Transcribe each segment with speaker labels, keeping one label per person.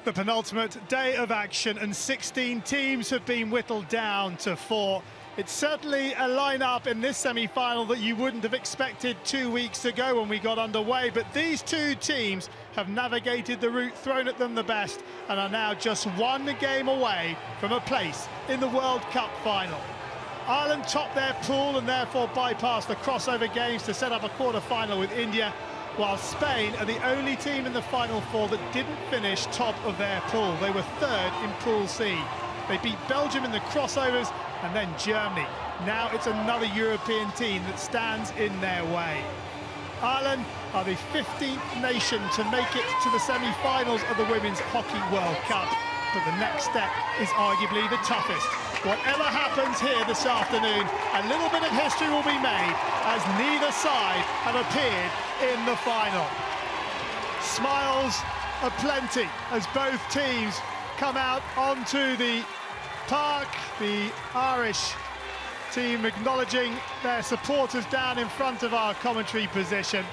Speaker 1: The penultimate day of action, and 16 teams have been whittled down to 4. It's certainly a lineup in this semi-final that you wouldn't have expected 2 weeks ago when we got underway, but these two teams have navigated the route thrown at them the best and are now just one game away from a place in the World Cup final. Ireland topped their pool and therefore bypassed the crossover games to set up a quarter-final with India, while Spain are the only team in the Final Four that didn't finish top of their pool. They were third in Pool C. They beat Belgium in the crossovers and then Germany. Now it's another European team that stands in their way. Ireland are the 15th nation to make it to the semi-finals of the Women's Hockey World Cup. But the next step is arguably the toughest. Whatever happens here this afternoon, a little bit of history will be made as neither side have appeared in the final. Smiles aplenty as both teams come out onto the park, the Irish team acknowledging their supporters down in front of our commentary position.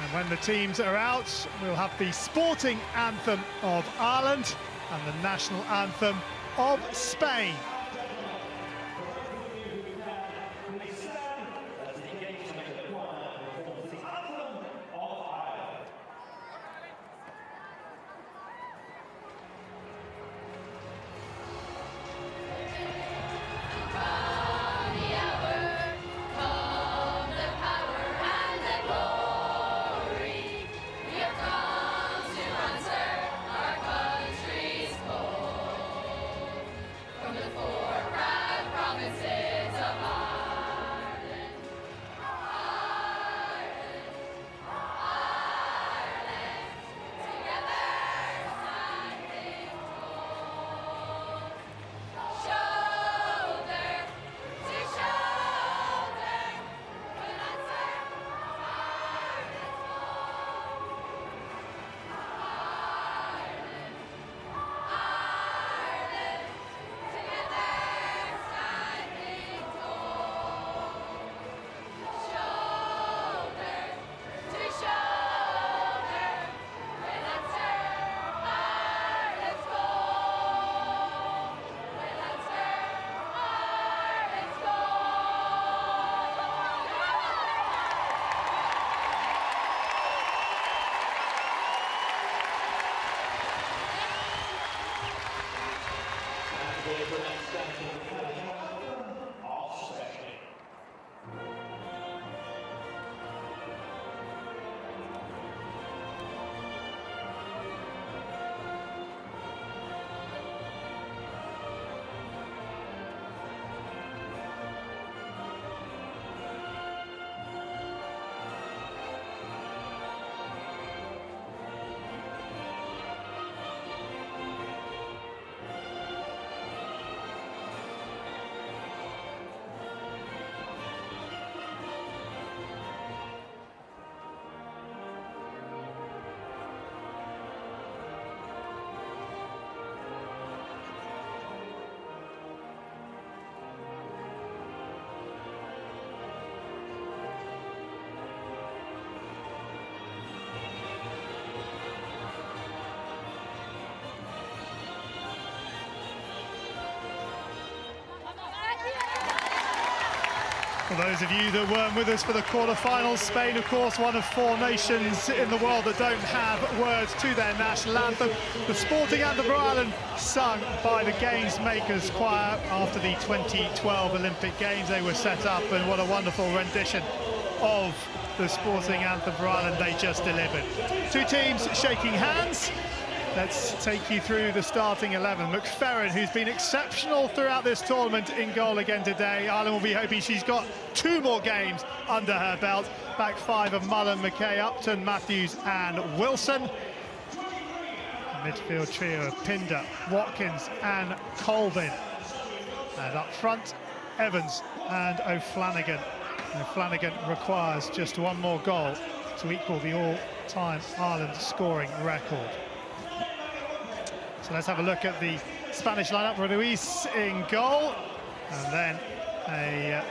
Speaker 1: And when the teams are out, we'll have the sporting anthem of Ireland and the national anthem of Spain. For those of you that weren't with us for the quarterfinals, Spain, of course, one of 4 nations in the world that don't have words to their national anthem. The sporting anthem for Ireland, sung by the Games Makers Choir after the 2012 Olympic Games. They were set up, and what a wonderful rendition of the sporting anthem for Ireland they just delivered. Two teams shaking hands. Let's take you through the starting 11. McFerrin, who's been exceptional throughout this tournament, in goal again today. Ireland will be hoping she's got 2 more games under her belt. Back 5 of Mullen, McKay, Upton, Matthews and Wilson. Midfield trio of Pinder, Watkins and Colvin. And up front, Evans and O'Flanagan. And Flanagan requires just one more goal to equal the all-time Ireland scoring record. So let's have a look at the Spanish lineup. Ruiz in goal, and then a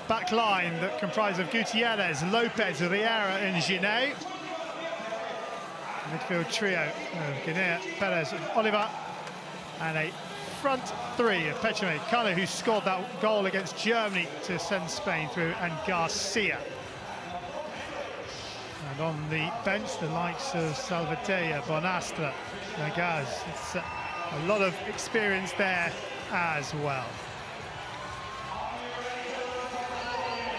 Speaker 1: back line that comprises of Gutierrez, Lopez, Riera and Ginet. Midfield trio of Guinea, Perez and Oliver, and a front three of Pechame, Kano, who scored that goal against Germany to send Spain through, and Garcia. And on the bench, the likes of Salvatella, Bonastra, Nagaz. It's a lot of experience there as well.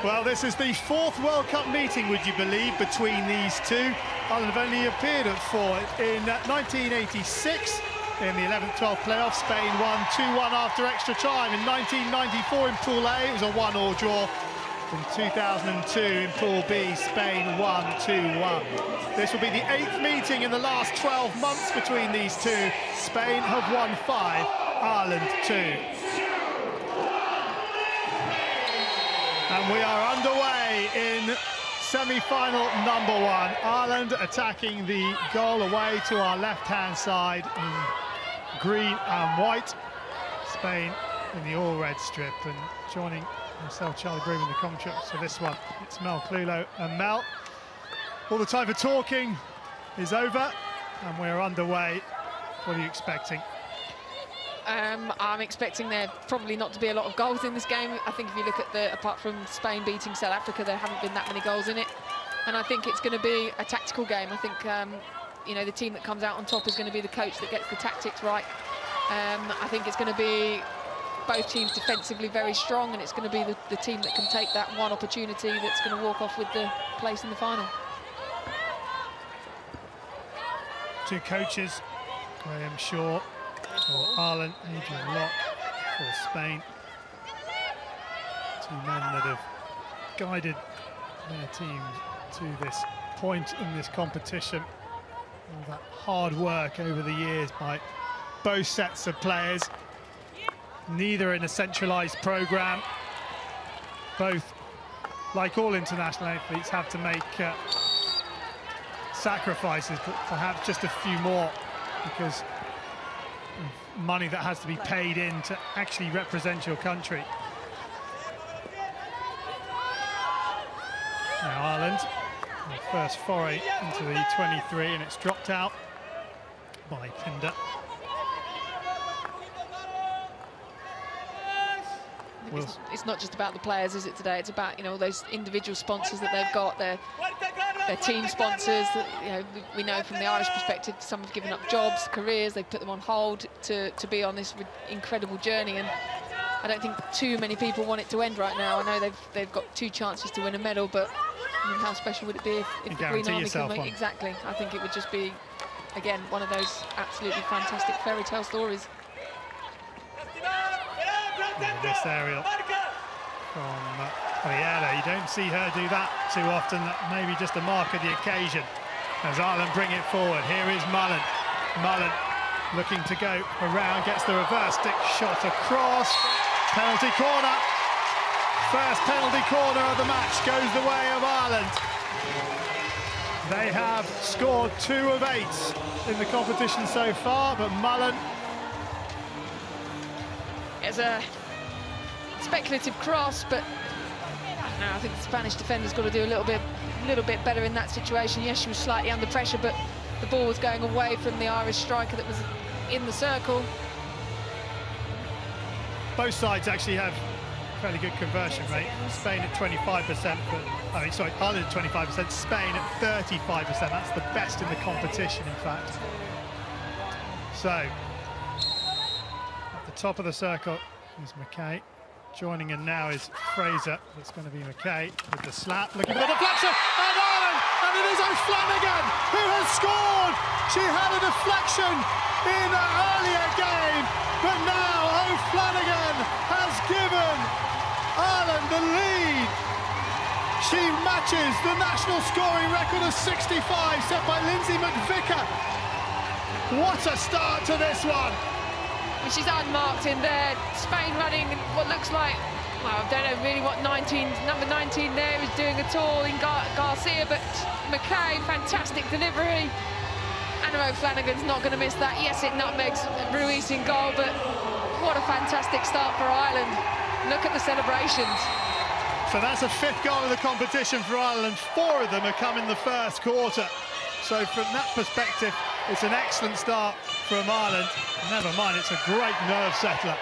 Speaker 1: Well, this is the fourth World Cup meeting, would you believe, between these two. Ireland have only appeared at four. In 1986, in the 11th-12th playoff, Spain won 2-1 after extra time. In 1994 in Pool A, it was a 1-1 draw. In 2002 in Pool B, Spain won 2-1. This will be the 8th meeting in the last 12 months between these two. Spain have won 5, Ireland 2. And we are underway in semi-final number 1. Ireland attacking the goal away to our left-hand side in green and white. Spain in the all-red strip, and joining himself Charlie Broom in the commentary. So this one, it's Mel Clulo and Mel. All the time for talking is over, and we're underway. What are you expecting?
Speaker 2: I'm expecting there probably not to be a lot of goals in this game. I think if you look at apart from Spain beating South Africa, there haven't been that many goals in it. And I think it's going to be a tactical game. I think, you know, the team that comes out on top is going to be the coach that gets the tactics right. I think it's going to be both teams defensively very strong, and it's going to be the team that can take that one opportunity that's going to walk off with the place in the final.
Speaker 1: Two coaches, Graham Shaw for Ireland, Adrian Locke for Spain. Two men that have guided their teams to this point in this competition. All that hard work over the years by both sets of players. Neither in a centralised programme. Both, like all international athletes, have to make sacrifices, but perhaps just a few more because of money that has to be paid in to actually represent your country. Now Ireland, their first foray into the 23, and it's dropped out by Kinder.
Speaker 2: It's not just about the players, is it, today? It's about, you know, those individual sponsors that they've got, their team sponsors. That, you know, we know from the Irish perspective, some have given up jobs, careers, they've put them on hold to be on this incredible journey. And I don't think too many people want it to end right now. I know they've got 2 chances to win a medal, but I mean, how special would it be if the Green Army can make? Exactly. I think it would just be, again, one of those absolutely fantastic fairy tale stories.
Speaker 1: This aerial from Riera. You don't see her do that too often. That may be just a mark of the occasion as Ireland bring it forward. Here is Mullen. Mullen looking to go around, gets the reverse stick shot across. Penalty corner. First penalty corner of the match goes the way of Ireland. They have scored 2 of 8 in the competition so far, but Mullen...
Speaker 2: It's a speculative cross, but no, I think the Spanish defender's got to do a little bit better in that situation. Yes, she was slightly under pressure, but the ball was going away from the Irish striker that was in the circle.
Speaker 1: Both sides actually have fairly good conversion rate. Spain at 25%, Ireland at 25%, Spain at 35%. That's the best in the competition, in fact. So, at the top of the circle is McKay. Joining in now is Fraser. It's going to be McKay with the slap, looking for the deflection, and Ireland! And it is O'Flanagan who has scored! She had a deflection in an earlier game, but now O'Flanagan has given Ireland the lead. She matches the national scoring record of 65 set by Lindsay McVicker. What a start to this one.
Speaker 2: She's unmarked in there. Spain running what looks like, well, I don't know really what number 19 there at all in Garcia, but McKay, fantastic delivery. Anna O'Flanagan's not going to miss that. Yes, it nutmegs Ruiz in goal, but what a fantastic start for Ireland. Look at the celebrations.
Speaker 1: So that's a 5th goal of the competition for Ireland. 4 of them have come in the first quarter. So from that perspective, it's an excellent start from Ireland. Never mind, it's a great nerve settler.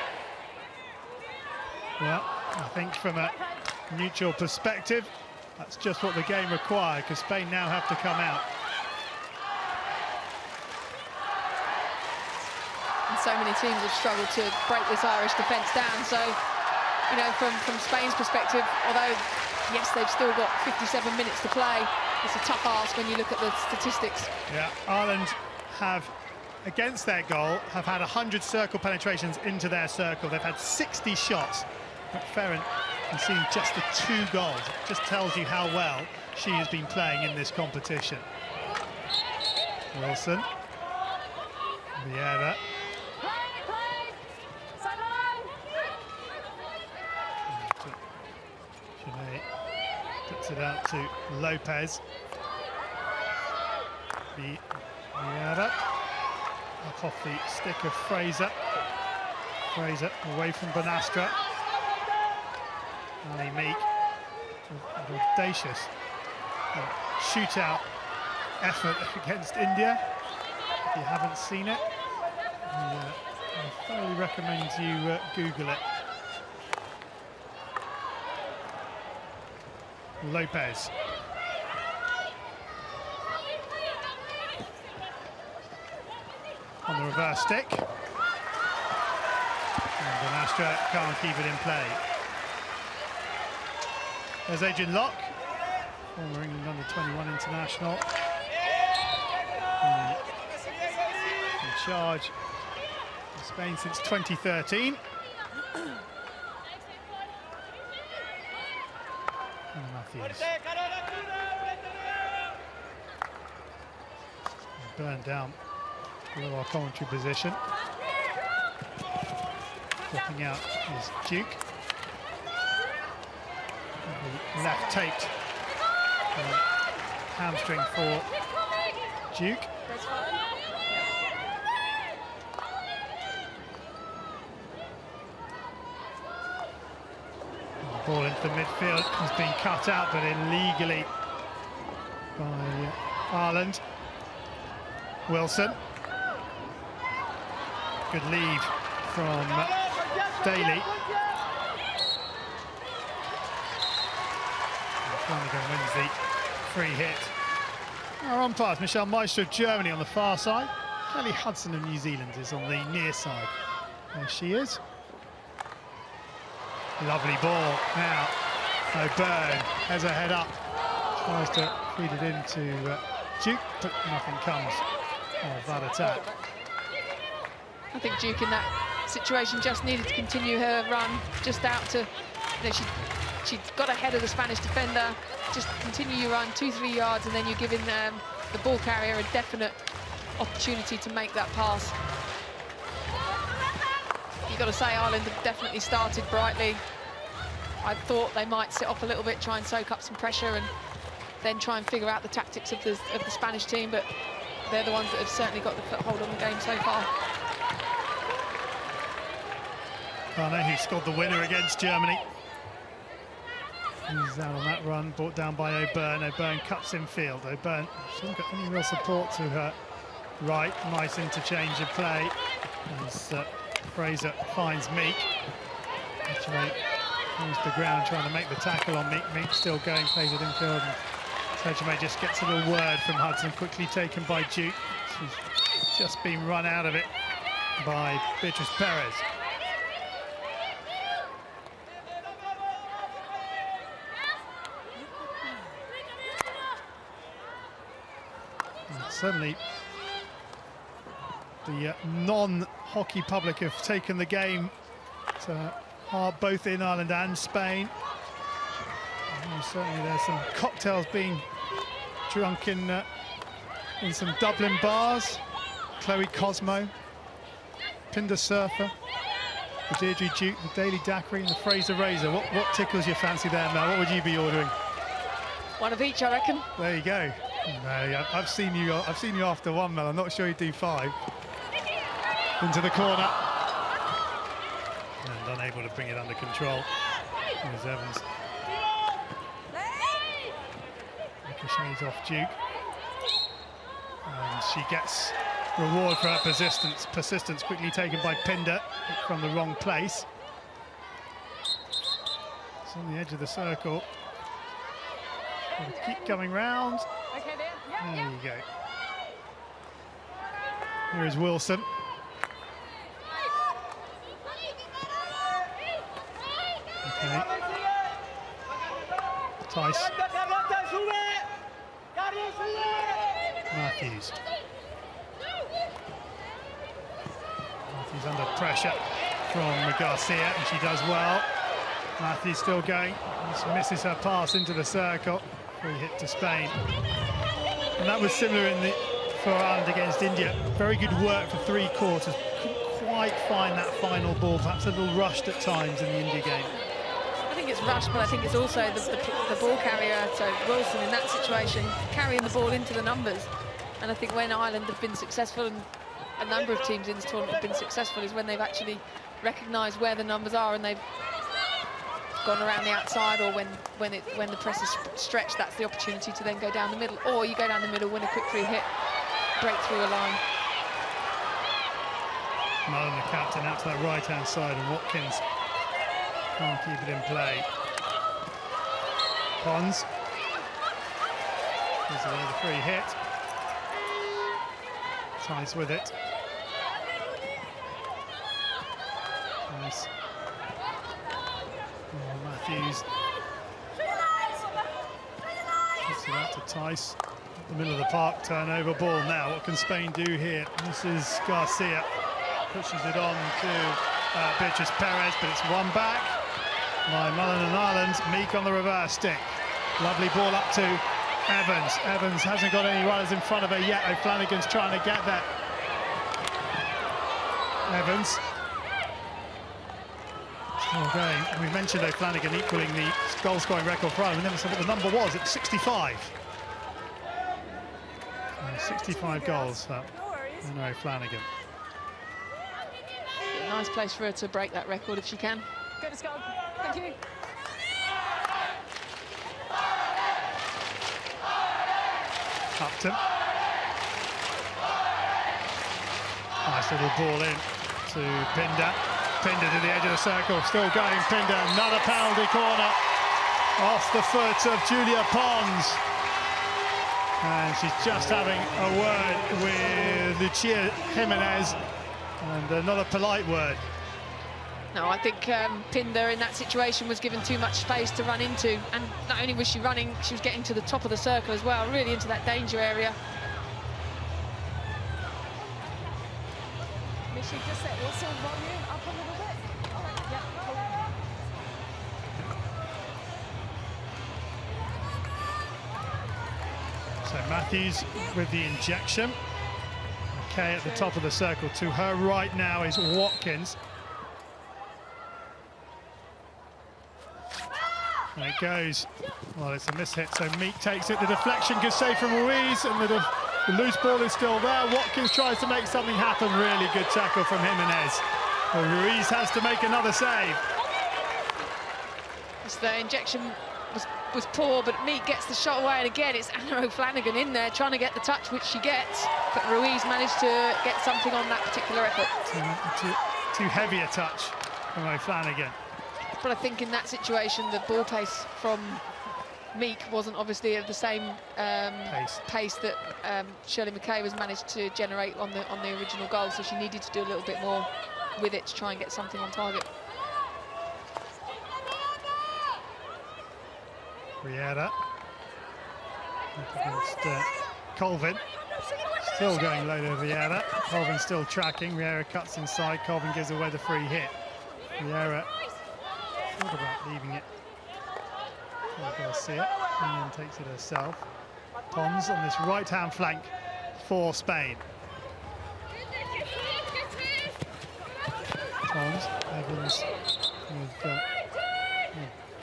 Speaker 1: Well, I think from a neutral perspective, that's just what the game required, because Spain now have to come out.
Speaker 2: And so many teams have struggled to break this Irish defence down. So, you know, from Spain's perspective, although, yes, they've still got 57 minutes to play, it's a tough ask when you look at the statistics.
Speaker 1: Yeah, Ireland have, against their goal, have had 100 circle penetrations into their circle. They've had 60 shots. McFerrin has seen just the 2 goals. It just tells you how well she has been playing in this competition. Wilson. Vieira. Puts it out to Lopez. Vieira. Up off the stick of Fraser. Fraser away from Bonastra. Ali Meek. An audacious shootout effort against India. If you haven't seen it, I thoroughly recommend you Google it. Lopez. On the reverse stick. And Bonastra can't keep it in play. There's Adrian Locke, former England under-21 international. In charge of Spain since 2013. Matthews. Burned down below our commentary position. Dropping out is Duke. The left taped hamstring for Duke. The ball into the midfield has been cut out, but illegally by Ireland. Wilson. Good lead from Daly. Flanagan wins the free hit. Our umpires, Michelle Meister of Germany on the far side. Kelly Hudson of New Zealand is on the near side. There she is. Lovely ball now. O'Byrne has her head up. Tries to feed it into Duke, but nothing comes of that attack.
Speaker 2: I think Duke in that situation just needed to continue her run just out to, you know, she got ahead of the Spanish defender. Just continue your run 2-3 yards, and then you're giving the ball carrier a definite opportunity to make that pass. You've got to say Ireland have definitely started brightly. I thought they might sit off a little bit, try and soak up some pressure, and then try and figure out the tactics of the Spanish team, but they're the ones that have certainly got the foothold on the game so far.
Speaker 1: Garner, who scored the winner against Germany. He's out on that run, brought down by O'Byrne. O'Byrne cuts in field. O'Byrne hasn't got any real support to her right. Nice interchange of play as Fraser finds Meek. Actually moves the ground trying to make the tackle on Meek. Meek still going, plays it infield. Tejame just gets a little word from Hudson, quickly taken by Duke. She's just been run out of it by Beatrice Perez. Certainly the non-hockey public have taken the game to heart, both in Ireland and Spain. And certainly there's some cocktails being drunk in some Dublin bars. Chloe Cosmo, Pinder Surfer, the Deirdre Duke, the Daily Daiquiri and the Fraser Razor. What tickles your fancy there, Mel? What would you be ordering?
Speaker 2: One of each, I reckon.
Speaker 1: There you go. No, I've seen you after one, Mel. I'm not sure you do 5. Into the corner. And unable to bring it under control. Here's Evans. Ricochets off Duke. And she gets reward for her persistence quickly taken by Pinder from the wrong place. It's on the edge of the circle. Keep coming round. There you go. Here is Wilson. Okay. Tice. Matthews. Matthews under pressure from Garcia, and she does well. Matthews still going. She misses her pass into the circle. Free hit to Spain. And that was similar for Ireland against India. Very good work for 3 quarters. Couldn't quite find that final ball. Perhaps a little rushed at times in the India game.
Speaker 2: I think it's rushed, but I think it's also the ball carrier, so Wilson in that situation, carrying the ball into the numbers. And I think when Ireland have been successful, and a number of teams in this tournament have been successful, is when they've actually recognised where the numbers are and they've gone around the outside, or when the press is stretched, that's the opportunity to then go down the middle. Or you go down the middle, win a quick free hit, break through a line.
Speaker 1: Mullen, the captain, out to that right-hand side, and Watkins can't keep it in play. Pons gives away the free hit. Tice with it. Nice. Oh, Matthews gives it out to Tice. The middle of the park, turnover ball now. What can Spain do here? This is Garcia. Pushes it on to Beatrice Perez, but it's won back by Mullen and Ireland. Meek on the reverse stick. Lovely ball up to Evans. Evans hasn't got any runners in front of her yet. O'Flanagan's trying to get there. Evans. Still going. And we mentioned O'Flanagan equaling the goal-scoring record for Ireland. We never said what the number was. It's 65. 65 goals for Anna O'Flanagan.
Speaker 2: Nice place for her to break that record if she can.
Speaker 3: Go to Scott. Thank you.
Speaker 1: Upton. Nice little ball in to Pinder. Pinder to the edge of the circle, still going. Pinder, another penalty corner off the foot of Julia Pons. And she's just having a word with Lucia Jimenez, and another polite word.
Speaker 2: No, I think Pinder in that situation was given too much space to run into, and not only was she running, she was getting to the top of the circle as well, really into that danger area.
Speaker 3: Missy, just set your sound volume up a little bit. All right, yeah, cool.
Speaker 1: So Matthews with the injection. Okay, at the top of the circle. To her right now is Watkins. And it goes. Well, it's a mishit, so Meek takes it. The deflection good save from Ruiz, and the loose ball is still there. Watkins tries to make something happen. Really good tackle from Jimenez. But Ruiz has to make another save.
Speaker 2: So the injection was poor, but Meek gets the shot away, and again it's Anna O'Flanagan in there trying to get the touch, which she gets, but Ruiz managed to get something on that particular effort.
Speaker 1: Too heavy a touch from O'Flanagan.
Speaker 2: But I think in that situation the ball pace from Meek wasn't obviously at the same pace that Shirley McKay was managed to generate on the original goal, so she needed to do a little bit more with it to try and get something on target.
Speaker 1: Riera against Colvin, still going low to Riera. Colvin still tracking. Riera cuts inside. Colvin gives away the free hit. Riera thought about leaving it for Garcia and then takes it herself. Pons on this right-hand flank for Spain. Pons, Evans with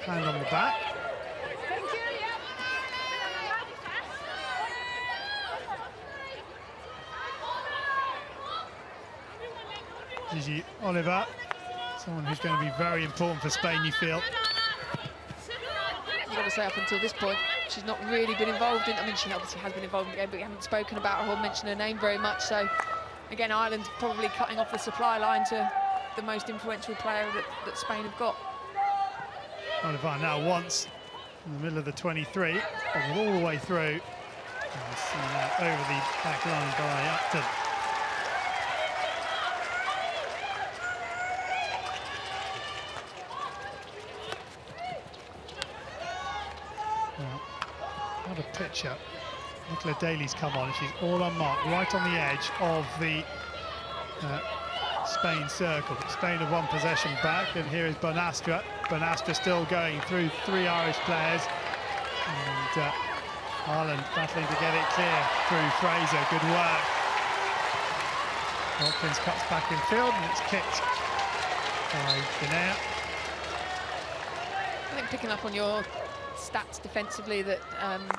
Speaker 1: hand on the back. Gigi Oliver, someone who's going to be very important for Spain, you feel?
Speaker 2: You've got to say, up until this point, she's not really been involved in. I mean, she obviously has been involved in the game, but we haven't spoken about her or mentioned her name very much. So, again, Ireland's probably cutting off the supply line to the most influential player that Spain have got.
Speaker 1: Oliver now once in the middle of the 23, all the way through. And we'll see that over the back line by Upton. Another pitch up. Nicola Daly's come on, and she's all unmarked, right on the edge of the Spain circle. Spain have won possession back, and here is Bonastra. Bonastra still going through 3 Irish players, and Ireland battling to get it clear through Fraser. Good work. Watkins cuts back in field, and it's kicked by Guinea.
Speaker 2: I think picking up on your stats defensively, that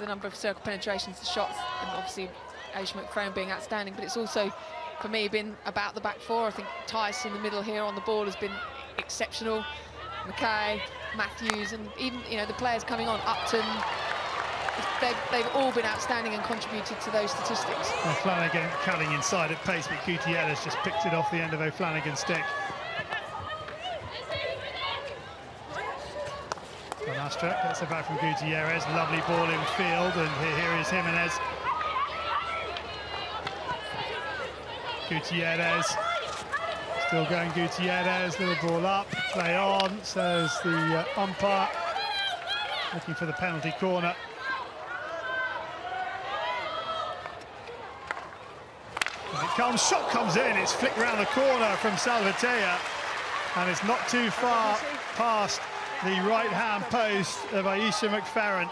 Speaker 2: the number of circle penetrations, the shots, and obviously Aisha McFerrin being outstanding, but it's also, for me, been about the back four. I think Tice in the middle here on the ball has been exceptional. McKay, Matthews, and even, you know, the players coming on, Upton, they've all been outstanding and contributed to those statistics.
Speaker 1: O'Flanagan cutting inside at pace, but Gutierrez just picked it off the end of O'Flanagan's stick. Bonastra gets it back from Gutierrez, lovely ball in field, and here is Jimenez. Gutierrez, still going Gutierrez, little ball up, play on, says the umpire, looking for the penalty corner. As it comes, shot comes in, it's flicked round the corner from Salvatea, and it's not too far past the right-hand post of Aisha McFerrin.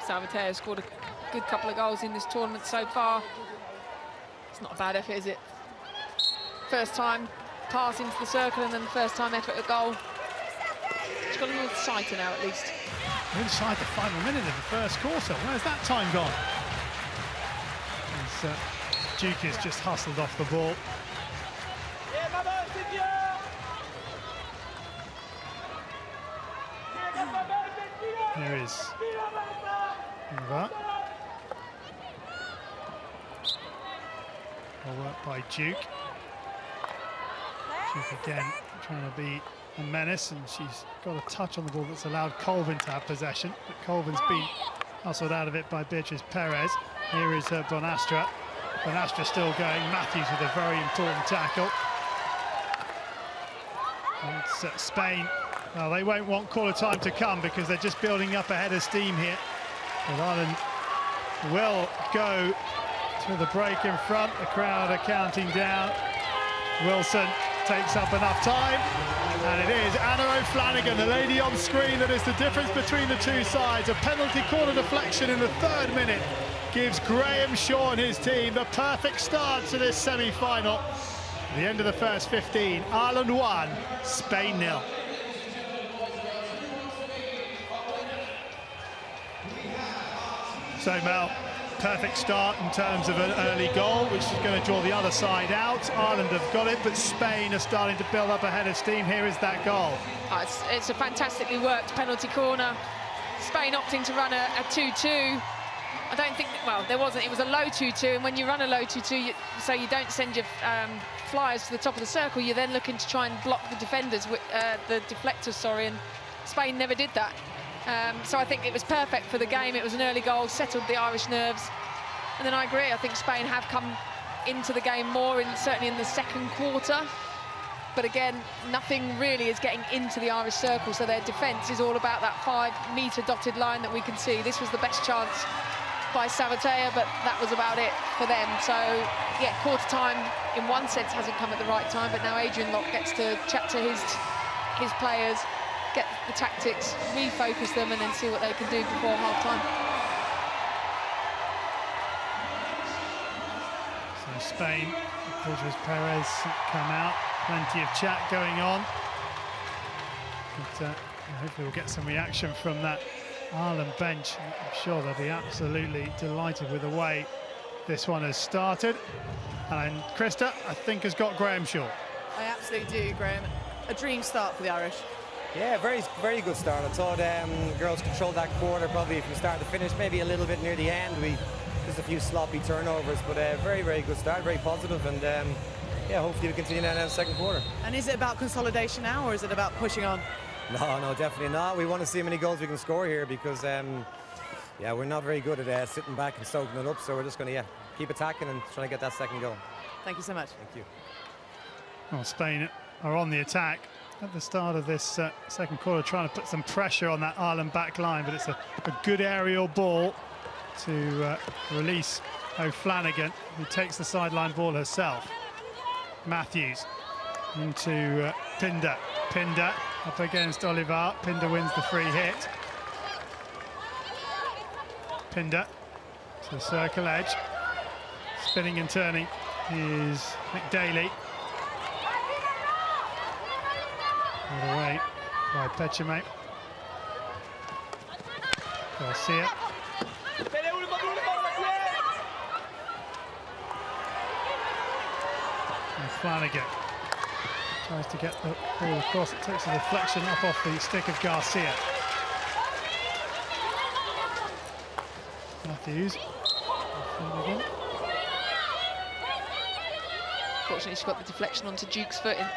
Speaker 2: Salvatea scored a good couple of goals in this tournament so far. It's not a bad effort, is it? First time pass into the circle, and then the first time effort at goal. She's got a little sighter now, at least.
Speaker 1: We're inside the final minute of the first quarter. Where's that time gone? As Duke has just hustled off the ball. Here is Oliver. Well work by Duke. Duke again trying to be a menace, and she's got a touch on the ball that's allowed Colvin to have possession, but Colvin's been hustled out of it by Beatriz Perez. Here is Bonastra. Bonastra still going. Matthews with a very important tackle. And it's Spain. Well, they won't want quarter time to come because they're just building up a head of steam here. But Ireland will go to the break in front. The crowd are counting down. Wilson takes up enough time, and it is Anna O'Flanagan, the lady on screen, that is the difference between the two sides. A penalty corner deflection in the 3rd minute gives Graham Shaw and his team the perfect start to this semi-final. At the end of the first 15, Ireland 1, Spain 0. So, Mel, perfect start in terms of an early goal, which is going to draw the other side out. Ireland have got it, but Spain are starting to build up a head of steam. Here is that goal.
Speaker 2: It's a fantastically worked penalty corner. Spain opting to run a 2-2. I don't think, well, there wasn't, it was a low 2-2, and when you run a low 2-2, so you don't send your flyers to the top of the circle, you're then looking to try and block the defenders, the deflectors, sorry, and Spain never did that. So I think it was perfect for the game. It was an early goal, settled the Irish nerves. And then I agree, I think Spain have come into the game more, certainly in the second quarter. But again, nothing really is getting into the Irish circle, so their defence is all about that 5-metre dotted line that we can see. This was the best chance by Salvatea, but that was about it for them. So, yeah, quarter time in one sense hasn't come at the right time, but now Adrian Locke gets to chat to his players, get the tactics, refocus them, and then see what they can do before half-time.
Speaker 1: So Spain, Beatriz Perez come out, plenty of chat going on. But hopefully we'll get some reaction from that Ireland bench. I'm sure they'll be absolutely delighted with the way this one has started. And Krista, I think, has got Graham short.
Speaker 3: I absolutely do, Graham. A dream start for the Irish.
Speaker 4: Yeah, very good start. I thought girls controlled that quarter probably from start to finish, maybe a little bit near the end. Just a few sloppy turnovers, but a very good start, very positive, and yeah, hopefully we continue that in the second quarter.
Speaker 3: And is it about consolidation now, or is it about pushing on?
Speaker 4: No, definitely not. We want to see how many goals we can score here because yeah, we're not very good at sitting back and soaking it up, so we're just going to keep attacking and trying to get that second goal.
Speaker 3: Thank you so much.
Speaker 4: Thank you.
Speaker 1: Well, Spain are on the attack at the start of this second quarter, trying to put some pressure on that Ireland back line, but it's a good aerial ball to release O'Flanagan, who takes the sideline ball herself. Matthews into Pinder. Pinder up against Oliver. Pinder wins the free hit. Pinder to the circle edge. Spinning and turning is McDaly. All the way by Pechame. Garcia. And Flanagan tries to get the ball across. It takes a deflection up off the stick of Garcia. Matthews. Flanagan.
Speaker 2: Fortunately, she got the deflection onto Duke's foot and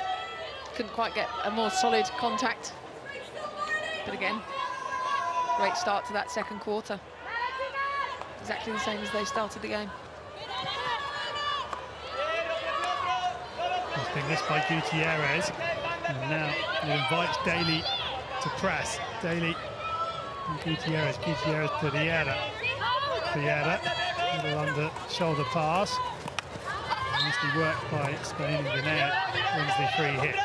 Speaker 2: couldn't quite get a more solid contact. But again, great start to that second quarter. Exactly the same as they started the game.
Speaker 1: It's been missed by Gutierrez, and now it invites Daly to press. Daly and Gutierrez. Gutierrez to Riera. Riera, little under shoulder pass. Nicely worked by Spain, and Guinea wins the free hit.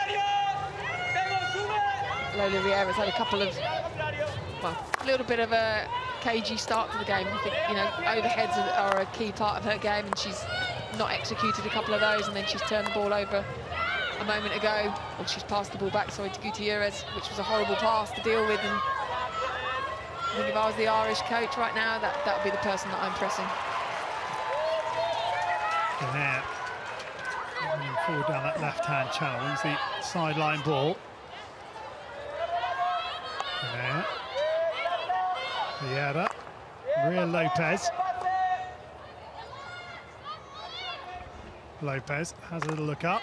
Speaker 2: Lola Riera's had a couple of, well, a little bit of a cagey start to the game. I think, you know, overheads are a key part of her game, and she's not executed a couple of those, and then she's turned the ball over a moment ago. Well, she's passed the ball back, sorry, to Gutierrez, which was a horrible pass to deal with. And I think if I was the Irish coach right now, that would be the person that I'm pressing.
Speaker 1: Guinea moving forward down that left-hand channel. Wins the sideline ball. Guinea. Riera. Maria Lopez. Lopez has a little look up.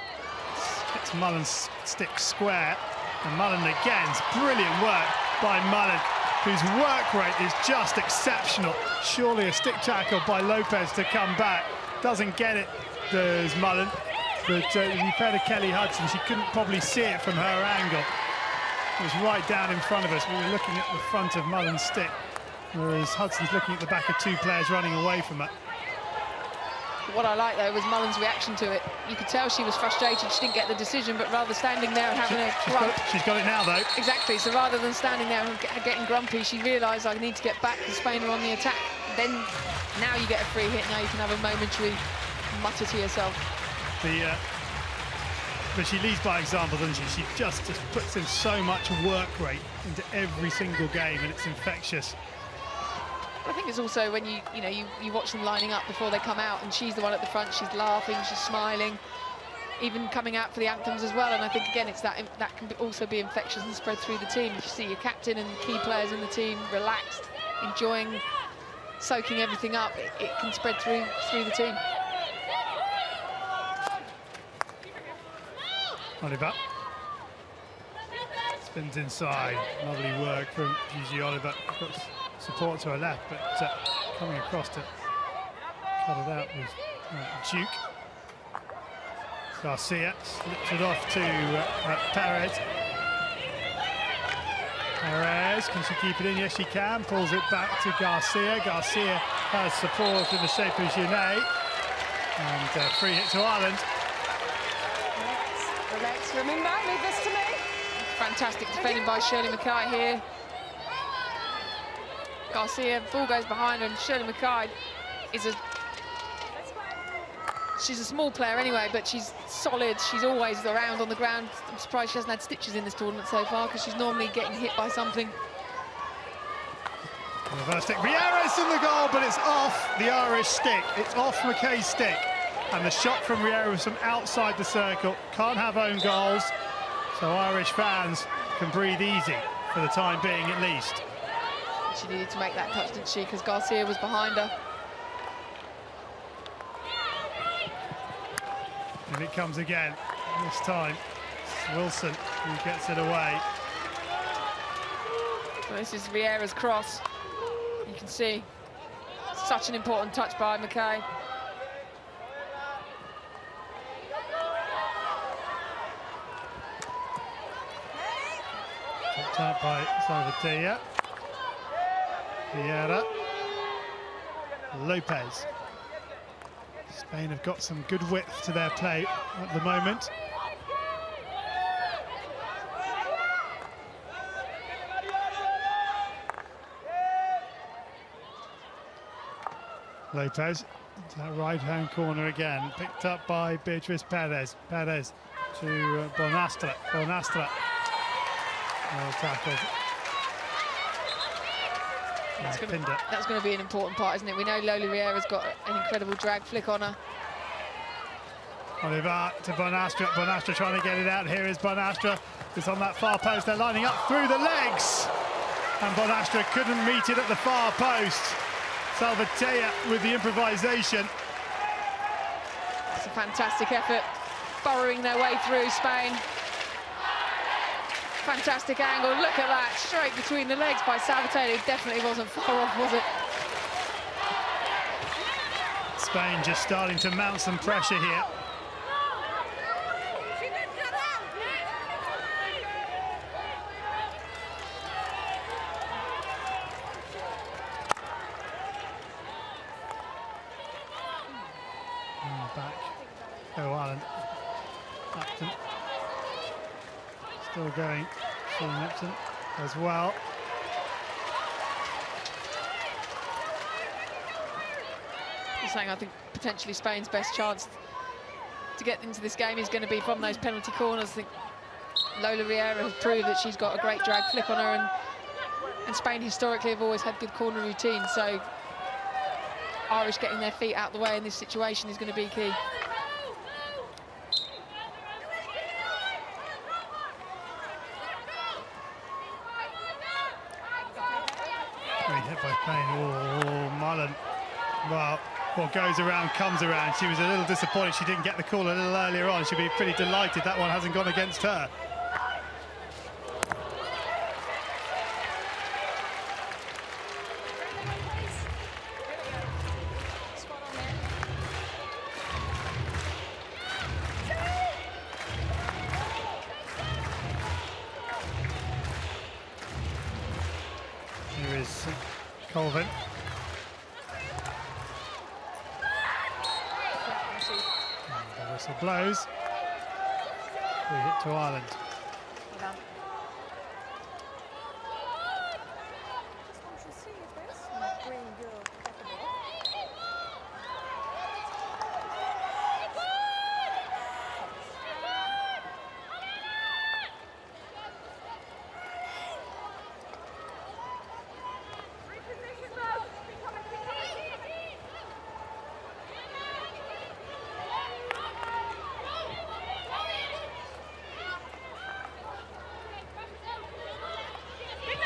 Speaker 1: Hits Mullen's stick square. And Mullen again. It's brilliant work by Mullen, whose work rate is just exceptional. Surely a stick tackle by Lopez to come back. Doesn't get it, does Mullen. But if you fed to Kelly Hudson, she couldn't probably see it from her angle. It was right down in front of us. We were looking at the front of Mullen's stick, whereas Hudson's looking at the back of two players running away from her.
Speaker 2: What I like, though, was Mullen's reaction to it. You could tell she was frustrated. She didn't get the decision, but rather standing there and having
Speaker 1: she's got it now, though.
Speaker 2: Exactly. So rather than standing there and getting grumpy, she realised, I need to get back because Spain are on the attack. Then, now you get a free hit. Now you can have a momentary mutter to yourself.
Speaker 1: But she leads by example, doesn't she? She just puts in so much work rate into every single game, and it's infectious.
Speaker 2: I think it's also when you watch them lining up before they come out, and she's the one at the front. She's laughing, she's smiling, even coming out for the anthems as well. And I think again, it's that can also be infectious and spread through the team. If you see your captain and key players in the team relaxed, enjoying, soaking everything up, it can spread through the team.
Speaker 1: Oliver spins inside. Lovely work from Gigi Oliver. Got support to her left, but coming across to cut it out was Duke. Garcia slips it off to Perez. Perez, can she keep it in? Yes, she can. Pulls it back to Garcia. Garcia has support in the shape of Genet. And free hit to Ireland.
Speaker 3: Relax, remember, leave this to me.
Speaker 2: Fantastic defending by Shirley Mackay here. Garcia, ball goes behind her, and Shirley Mackay is she's a small player anyway, but she's solid. She's always around on the ground. I'm surprised she hasn't had stitches in this tournament so far, because she's normally getting hit by something.
Speaker 1: Reverse stick, Rieras in the goal, but it's off the Irish stick. It's off McKay's stick. And the shot from Rieras from outside the circle. Can't have own goals, so Irish fans can breathe easy for the time being at least.
Speaker 2: She needed to make that touch, didn't she? Because Garcia was behind her.
Speaker 1: And it comes again. This time, it's Wilson who gets it away.
Speaker 2: So this is Rieras' cross. You can see such an important touch by McKay.
Speaker 1: Picked up by Salvatella. Vieira. Lopez. Spain have got some good width to their play at the moment. Lopez into that right-hand corner again, picked up by Beatriz Perez. Perez to Bonastre. Bonastre. Well tackled.
Speaker 2: That's going to be an important part, isn't it? We know Lola Riera's got an incredible drag flick on her.
Speaker 1: Oliver to Bonastre. Bonastre trying to get it out. Here is Bonastre. It's on that far post. They're lining up through the legs. And Bonastre couldn't meet it at the far post. Salvatella with the improvisation.
Speaker 2: It's a fantastic effort, burrowing their way through Spain. Fantastic angle, look at that, straight between the legs by Salvatella. It definitely wasn't far off, was it?
Speaker 1: Spain just starting to mount some pressure here. Back. Oh, Ireland. Upton. Still going. Sean Upton as well.
Speaker 2: I'm saying I think potentially Spain's best chance to get into this game is going to be from those penalty corners. I think Lola Riera has proved that she's got a great drag flick on her, and Spain historically have always had good corner routines, so Irish getting their feet out the way in this situation is going to be key.
Speaker 1: Great hit by Payne. Oh, Mullen. Well, what goes around comes around. She was a little disappointed she didn't get the call a little earlier on. She'll be pretty delighted that one hasn't gone against her. Here is Colvin. And the whistle blows. Free hit to Ireland.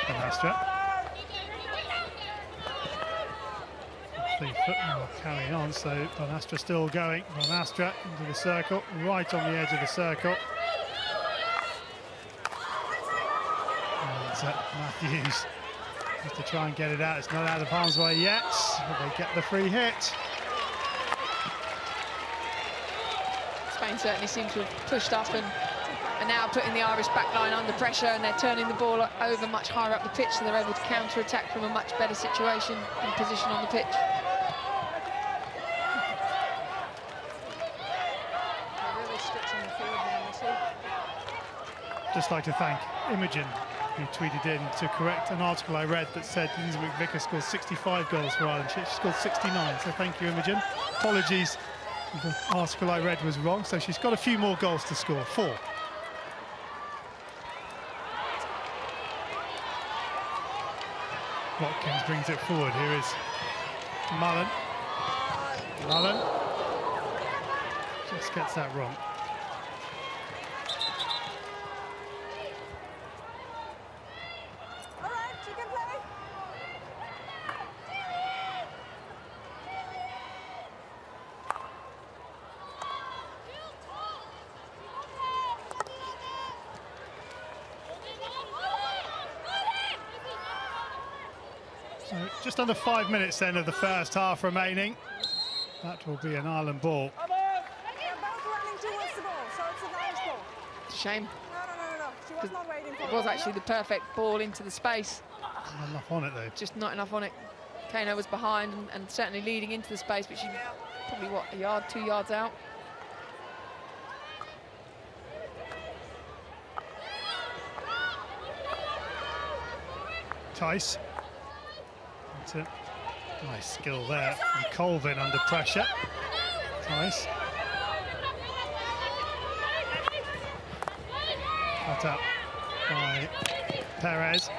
Speaker 1: Bonastre. 3 foot now carrying on, so Bonastre still going. Bonastre into the circle, right on the edge of the circle. And Matthews has to try and get it out. It's not out of harm's way yet, but they get the free hit.
Speaker 2: Spain certainly seem to have pushed up and are now putting the Irish back line under pressure, and they're turning the ball over much higher up the pitch, so they're able to counter-attack from a much better situation and position on the pitch.
Speaker 1: Just like to thank Imogen, who tweeted in to correct an article I read that said Lindsay McVicker scored 65 goals for Ireland. She scored 69, so thank you, Imogen. Apologies, the article I read was wrong, so she's got a few more goals to score, 4. Watkins brings it forward. Here is Mullen. Mullen just gets that wrong.
Speaker 3: All right, you can play.
Speaker 1: So just under 5 minutes then of the first half remaining. That will be an Ireland ball.
Speaker 3: They're both running towards the ball, so it's an Irish ball.
Speaker 2: It's a shame.
Speaker 3: No. She was not waiting for
Speaker 2: It was actually the perfect ball into the space.
Speaker 1: Not enough on it though.
Speaker 2: Just not enough on it. Kano was behind and certainly leading into the space, but she probably, what, a yard, 2 yards out.
Speaker 1: Tice. That's it. Nice skill there from Colvin under pressure. Tice. Cut up by Perez.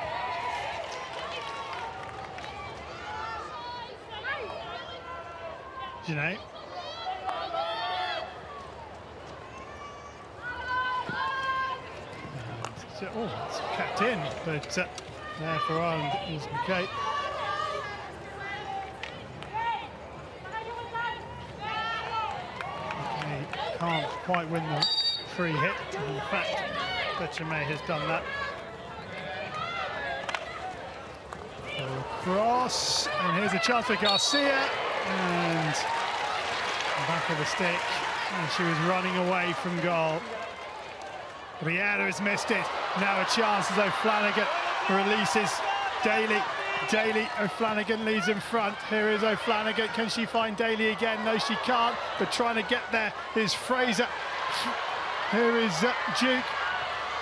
Speaker 1: Janae. Oh, it's kept in, but there for Ireland is McKay. McKay can't quite win the free hit, and in fact, Betchamay has done that. Cross, and here's a chance for Garcia, and back of the stick, and she was running away from goal. Riera has missed it. Now a chance as O'Flanagan releases Daly. O'Flanagan leads in front. Here is O'Flanagan. Can she find Daly again? No, she can't. But trying to get there is Fraser. Here is Duke.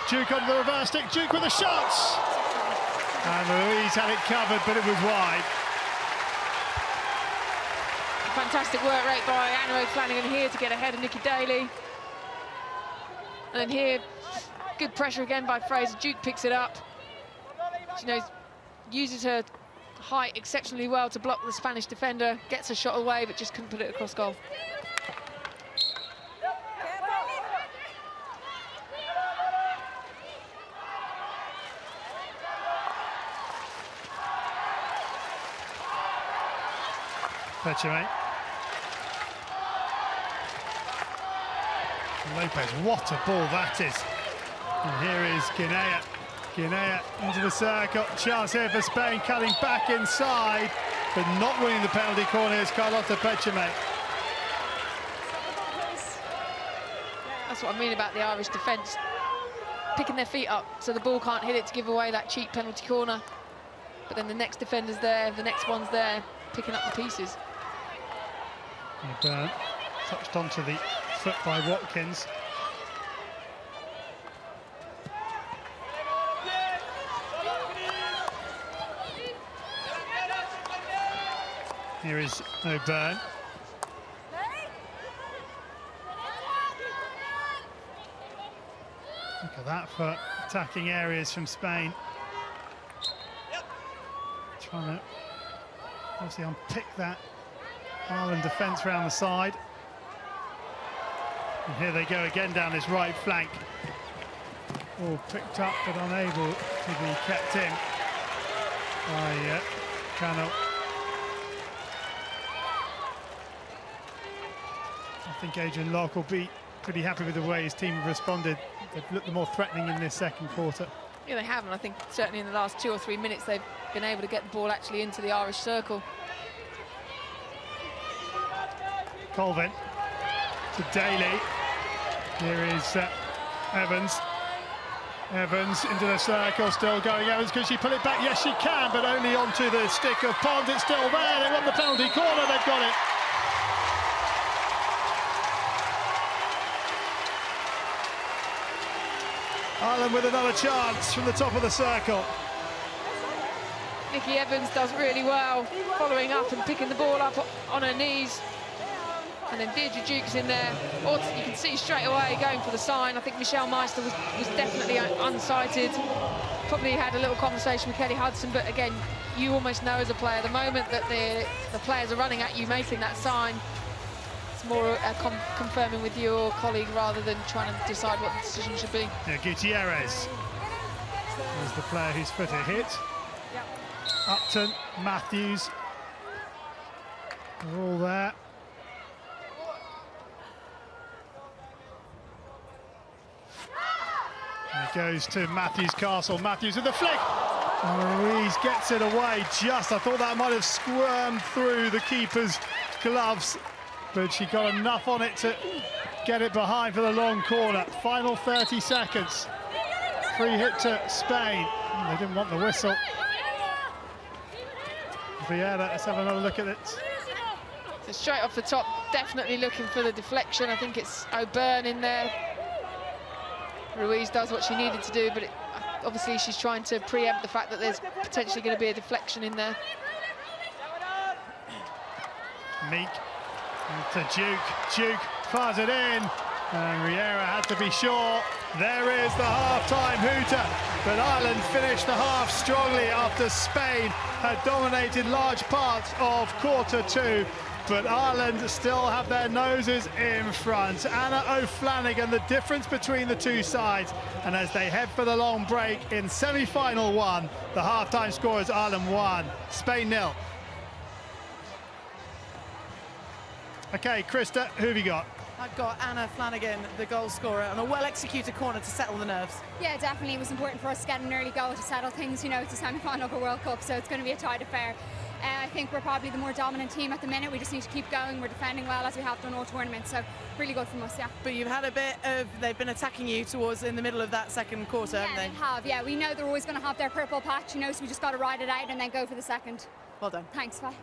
Speaker 1: Duke on the reverse stick. Duke with a shot. And Louise had it covered, but it was wide.
Speaker 2: Fantastic work rate by Anna O'Flanagan here to get ahead of Nikki Daly. And then here, good pressure again by Fraser. Duke picks it up. She uses her height exceptionally well to block the Spanish defender. Gets a shot away, but just couldn't put it across goal.
Speaker 1: Betchamay. Lopez, what a ball that is. And here is Guinea. Guinea into the circle. Chance here for Spain, cutting back inside, but not winning the penalty corner is Carlotta Betchamay.
Speaker 2: That's what I mean about the Irish defence. Picking their feet up so the ball can't hit it to give away that cheap penalty corner. But then the next defender's there, the next one's there, picking up the pieces.
Speaker 1: Byrne touched onto the foot by Watkins. Here is O'Byrne. Look at that for attacking areas from Spain. Trying to obviously unpick that Ireland defence round the side. And here they go again down this right flank. All picked up but unable to be kept in by Cano. I think Adrian Locke will be pretty happy with the way his team have responded. They've looked more threatening in this second quarter.
Speaker 2: Yeah, they have, and I think certainly in the last 2 or 3 minutes they've been able to get the ball actually into the Irish circle.
Speaker 1: Colvin to Daly. Here is Evans. Evans into the circle, still going. Evans, can she pull it back? Yes, she can, but only onto the stick of Pond. It's still there. They want the penalty corner. They've got it. Ireland with another chance from the top of the circle.
Speaker 2: Nikki Evans does really well, following up and picking the ball up on her knees. And then Deirdre Duke's in there. You can see straight away going for the sign. I think Michelle Meister was definitely unsighted. Probably had a little conversation with Kelly Hudson, but again, you almost know as a player, the moment that the players are running at you, making that sign, it's more confirming with your colleague rather than trying to decide what the decision should be.
Speaker 1: Yeah, Gutierrez is the player whose foot it hit.
Speaker 3: Yep.
Speaker 1: Upton, Matthews, they're all there. And it goes to Matthews Castle. Matthews with the flick. And Ruiz gets it away just. I thought that might have squirmed through the keeper's gloves, but she got enough on it to get it behind for the long corner. Final 30 seconds. Free hit to Spain. They didn't want the whistle. Vieira, let's have another look at it.
Speaker 2: So straight off the top, definitely looking for the deflection. I think it's O'Byrne in there. Ruiz does what she needed to do, but obviously she's trying to preempt the fact that there's potentially going to be a deflection in there.
Speaker 1: Meek to Duke. Duke fires it in, and Riera had to be sure. There is the half-time hooter, but Ireland finished the half strongly after Spain had dominated large parts of quarter two. But Ireland still have their noses in front. Anna O'Flanagan, the difference between the two sides. And as they head for the long break in semi-final one, the half-time score is Ireland 1, Spain 0. Okay, Krista, who have you got?
Speaker 3: I've got Anna Flanagan, the goal scorer, and a well-executed corner to settle the nerves.
Speaker 5: Yeah, definitely. It was important for us to get an early goal to settle things. You know, it's a semi-final of a World Cup, so it's going to be a tight affair. I think we're probably the more dominant team at the minute. We just need to keep going. We're defending well, as we have done all tournament, so really good from us, yeah.
Speaker 3: But you've had a bit of, they've been attacking you towards in the middle of that second quarter, haven't they?
Speaker 5: They have, yeah. We know they're always going to have their purple patch, you know, so we just got to ride it out and then go for the second.
Speaker 3: Well done.
Speaker 5: Thanks, bye.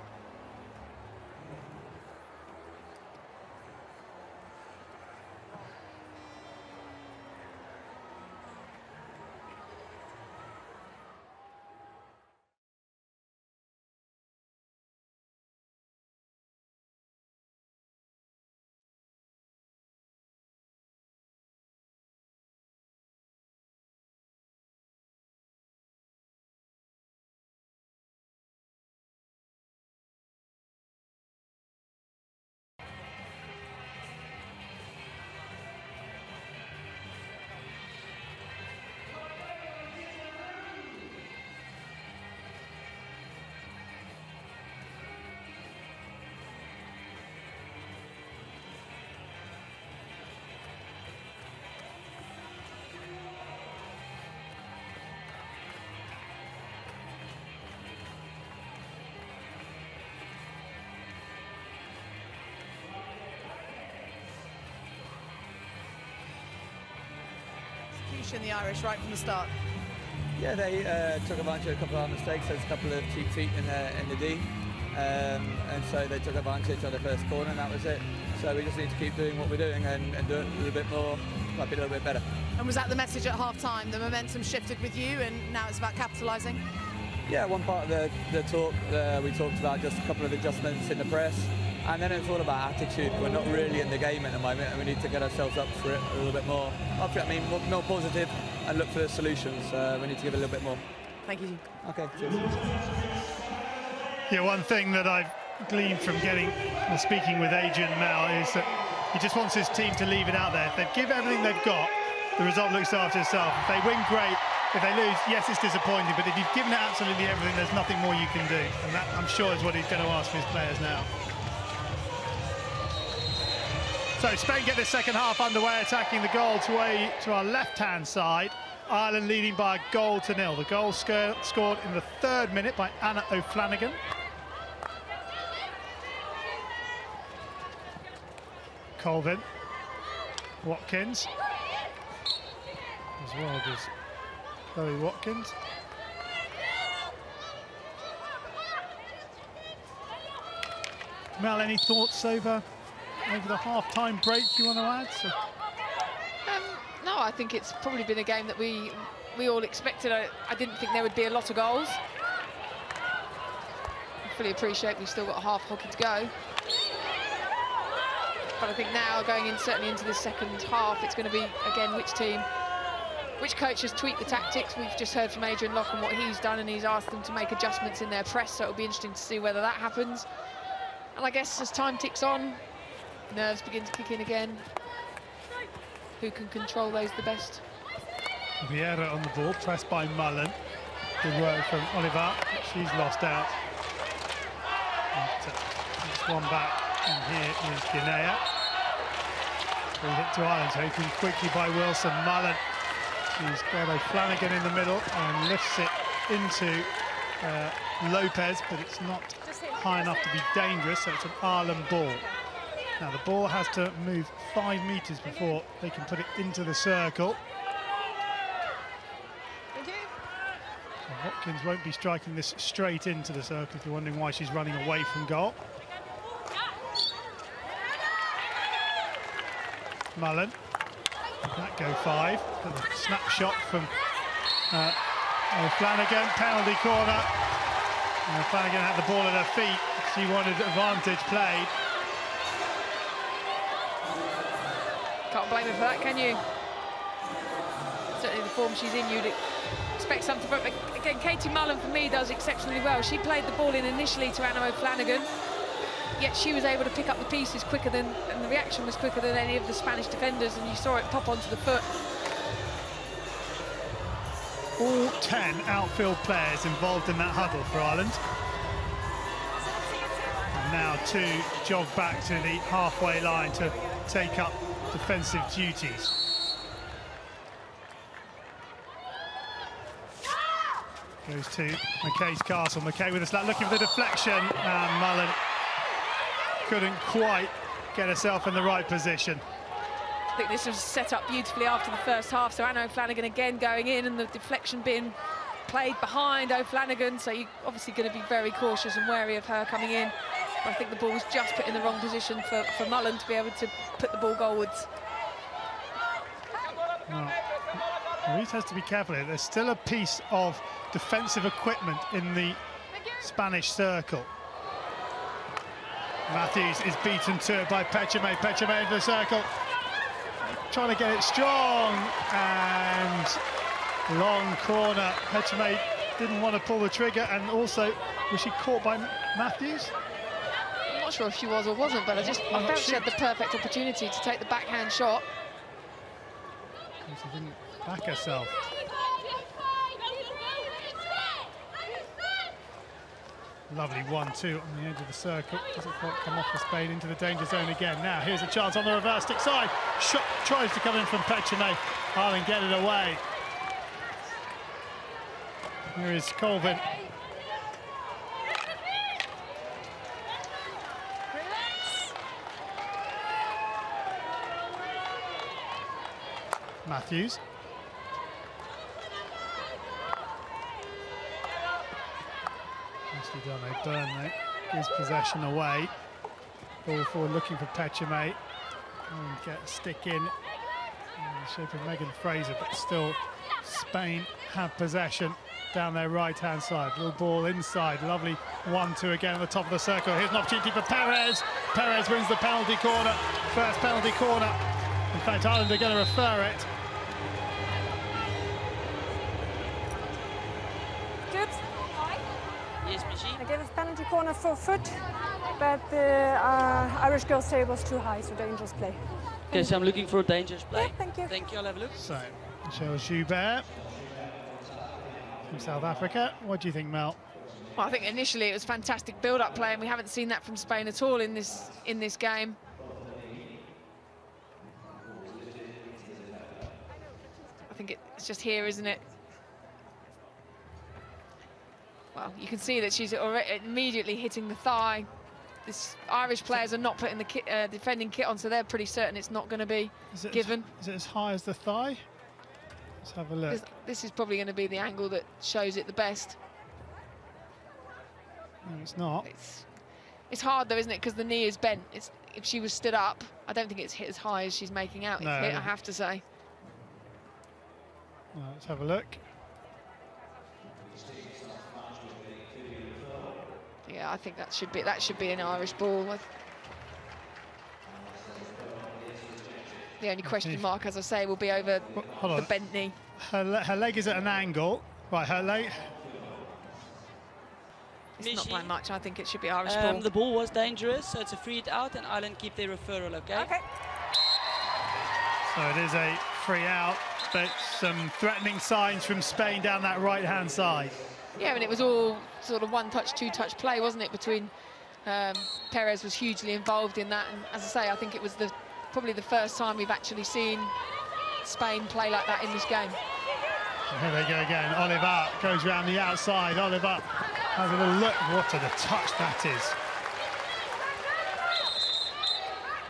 Speaker 3: The Irish right from the start.
Speaker 6: Yeah, they took advantage of a couple of our mistakes. There's a couple of cheap feet in the D, and so they took advantage of the first corner, and that was it. So we just need to keep doing what we're doing and do it a little bit more, might be a little bit better.
Speaker 3: And was that the message at half-time? The momentum shifted with you, and now it's about capitalising?
Speaker 6: Yeah, one part of the talk, we talked about just a couple of adjustments in the press, and then it's all about attitude. We're not really in the game at the moment, and we need to get ourselves up for it a little bit more. I mean, more positive and look for the solutions. We need to give a little bit more.
Speaker 3: Thank you.
Speaker 6: Okay, cheers.
Speaker 1: Yeah, one thing that I've gleaned from getting and speaking with Adrian Mel is that he just wants his team to leave it out there. If they give everything they've got, the result looks after itself. If they win, great. If they lose, yes, it's disappointing, but if you've given it absolutely everything, there's nothing more you can do. And that, I'm sure, is what he's going to ask for his players now. So Spain get the second half underway, attacking the goal to our left-hand side. Ireland leading by a goal to nil. The goal scored in the 3rd minute by Anna O'Flanagan. Colvin, Watkins, as well as Chloe Watkins. Mel, any thoughts over the half-time break you want to add? So.
Speaker 2: No, I think it's probably been a game that we all expected. I didn't think there would be a lot of goals. I fully appreciate we've still got half hockey to go. But I think now, going in certainly into the second half, it's going to be, again, which coach has tweaked the tactics. We've just heard from Adrian Locke and what he's done, and he's asked them to make adjustments in their press, so it'll be interesting to see whether that happens. And I guess as time ticks on, nerves begin to kick in again. Who can control those the best?
Speaker 1: Vieira on the ball, pressed by Mullen. Good work from Oliver, but she's lost out. It's one back, and here is Guinea. Free hit to Ireland, taken quickly by Wilson. Mullen, she's got a Flanagan in the middle and lifts it into Lopez, but it's not high enough to be dangerous, so it's an Ireland ball. Now the ball has to move 5 meters before they can put it into the circle. So Watkins won't be striking this straight into the circle, if you're wondering why she's running away from goal. Mullen, that go 5. A snapshot from Flanagan, penalty corner. Flanagan had the ball at her feet. She wanted advantage played.
Speaker 2: Can't blame her for that, can you? Certainly the form she's in, you'd expect something from it. Again, Katie Mullen, for me, does exceptionally well. She played the ball in initially to Anna O'Flanagan, yet she was able to pick up the pieces quicker than, and the reaction was quicker than any of the Spanish defenders, and you saw it pop onto the foot.
Speaker 1: All 10 outfield players involved in that huddle for Ireland. And now 2 jog back to the halfway line to take up defensive duties. Goes to McKay's Castle. McKay with a slap, looking for the deflection, and Mullen couldn't quite get herself in the right position.
Speaker 2: I think this was set up beautifully after the first half, so Anna O'Flanagan again going in, and the deflection being played behind O'Flanagan, so you're obviously going to be very cautious and wary of her coming in. But I think the ball was just put in the wrong position for Mullen to be able to put the ball goalwards.
Speaker 1: Well, Louise has to be careful here. There's still a piece of defensive equipment in the Spanish circle. Matthews is beaten to it by Pechame. Pechame into the circle, trying to get it strong, and long corner. Pechame didn't want to pull the trigger, and also, was she caught by Matthews?
Speaker 2: I'm not sure if she was or wasn't, but I felt she had the perfect opportunity to take the backhand shot.
Speaker 1: She didn't back herself. Lovely 1-2 on the edge of the circle. Doesn't quite come off for Spain, into the danger zone again. Now here's a chance on the reverse stick side. Shot tries to come in from Pechame. Ireland get it away. Here is Colvin. Matthews. Nicely done, O'Byrne gives possession away. Ball forward looking for Pechame. And get a stick in the shape of Megan Fraser, but still Spain have possession down their right-hand side. Little ball inside, lovely 1-2 again at the top of the circle. Here's an opportunity for Perez. Perez wins the penalty corner, first penalty corner. In fact, Ireland are going to refer it.
Speaker 7: Good.
Speaker 8: Yes, Michi.
Speaker 7: I gave a penalty corner for foot, but the Irish girls say it was too high, so dangerous play.
Speaker 8: Okay, so I'm looking for a dangerous play.
Speaker 7: Yeah, thank you.
Speaker 8: Thank you, I'll have a look.
Speaker 1: So, Michelle Joubert from South Africa. What do you think, Mel?
Speaker 2: Well, I think initially it was fantastic build-up play, and we haven't seen that from Spain at all in this game. I think it's just here, isn't it? Well, you can see that she's already immediately hitting the thigh. This Irish players are not putting the defending kit on, so they're pretty certain it's not going to be given.
Speaker 1: Is it as high as the thigh? Let's have a look.
Speaker 2: This is probably going to be the angle that shows it the best.
Speaker 1: No, it's not.
Speaker 2: It's hard though, isn't it? Because the knee is bent. If she was stood up, I don't think it's hit as high as she's making out. It's hit, I have to say.
Speaker 1: Well, let's have a look.
Speaker 2: Yeah, I think that should be an Irish ball. The only question mark, as I say, will be over the bent knee.
Speaker 1: Her leg is at an angle. Right, her leg.
Speaker 2: It's not by much. I think it should be Irish ball.
Speaker 8: The ball was dangerous, so it's a free hit out, and Ireland keep their referral, okay?
Speaker 3: Okay.
Speaker 1: So it is a free out, but some threatening signs from Spain down that right-hand side.
Speaker 2: Yeah, and it was all sort of one-touch, two-touch play, wasn't it, between Perez was hugely involved in that. And as I say, I think it was probably the first time we've actually seen Spain play like that in this game.
Speaker 1: So here they go again. Oliver goes round the outside. Oliver has a little look. What a touch that is.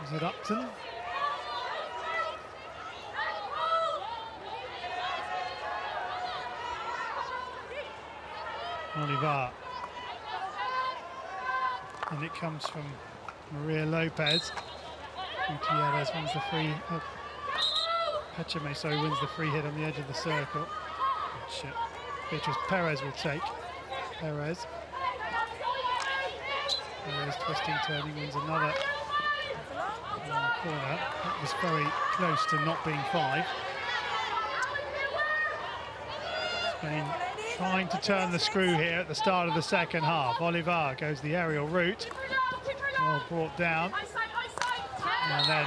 Speaker 1: Is it Upton? Oliver. And it comes from Maria Lopez. Gutierrez wins the free. Pechame, sorry, wins the free hit on the edge of the circle, which Beatriz Perez will take. Perez twisting, turning, wins another corner. That was very close to not being 5. Spain trying to turn the screw here at the start of the second half. Oliver goes the aerial route, well brought down, and then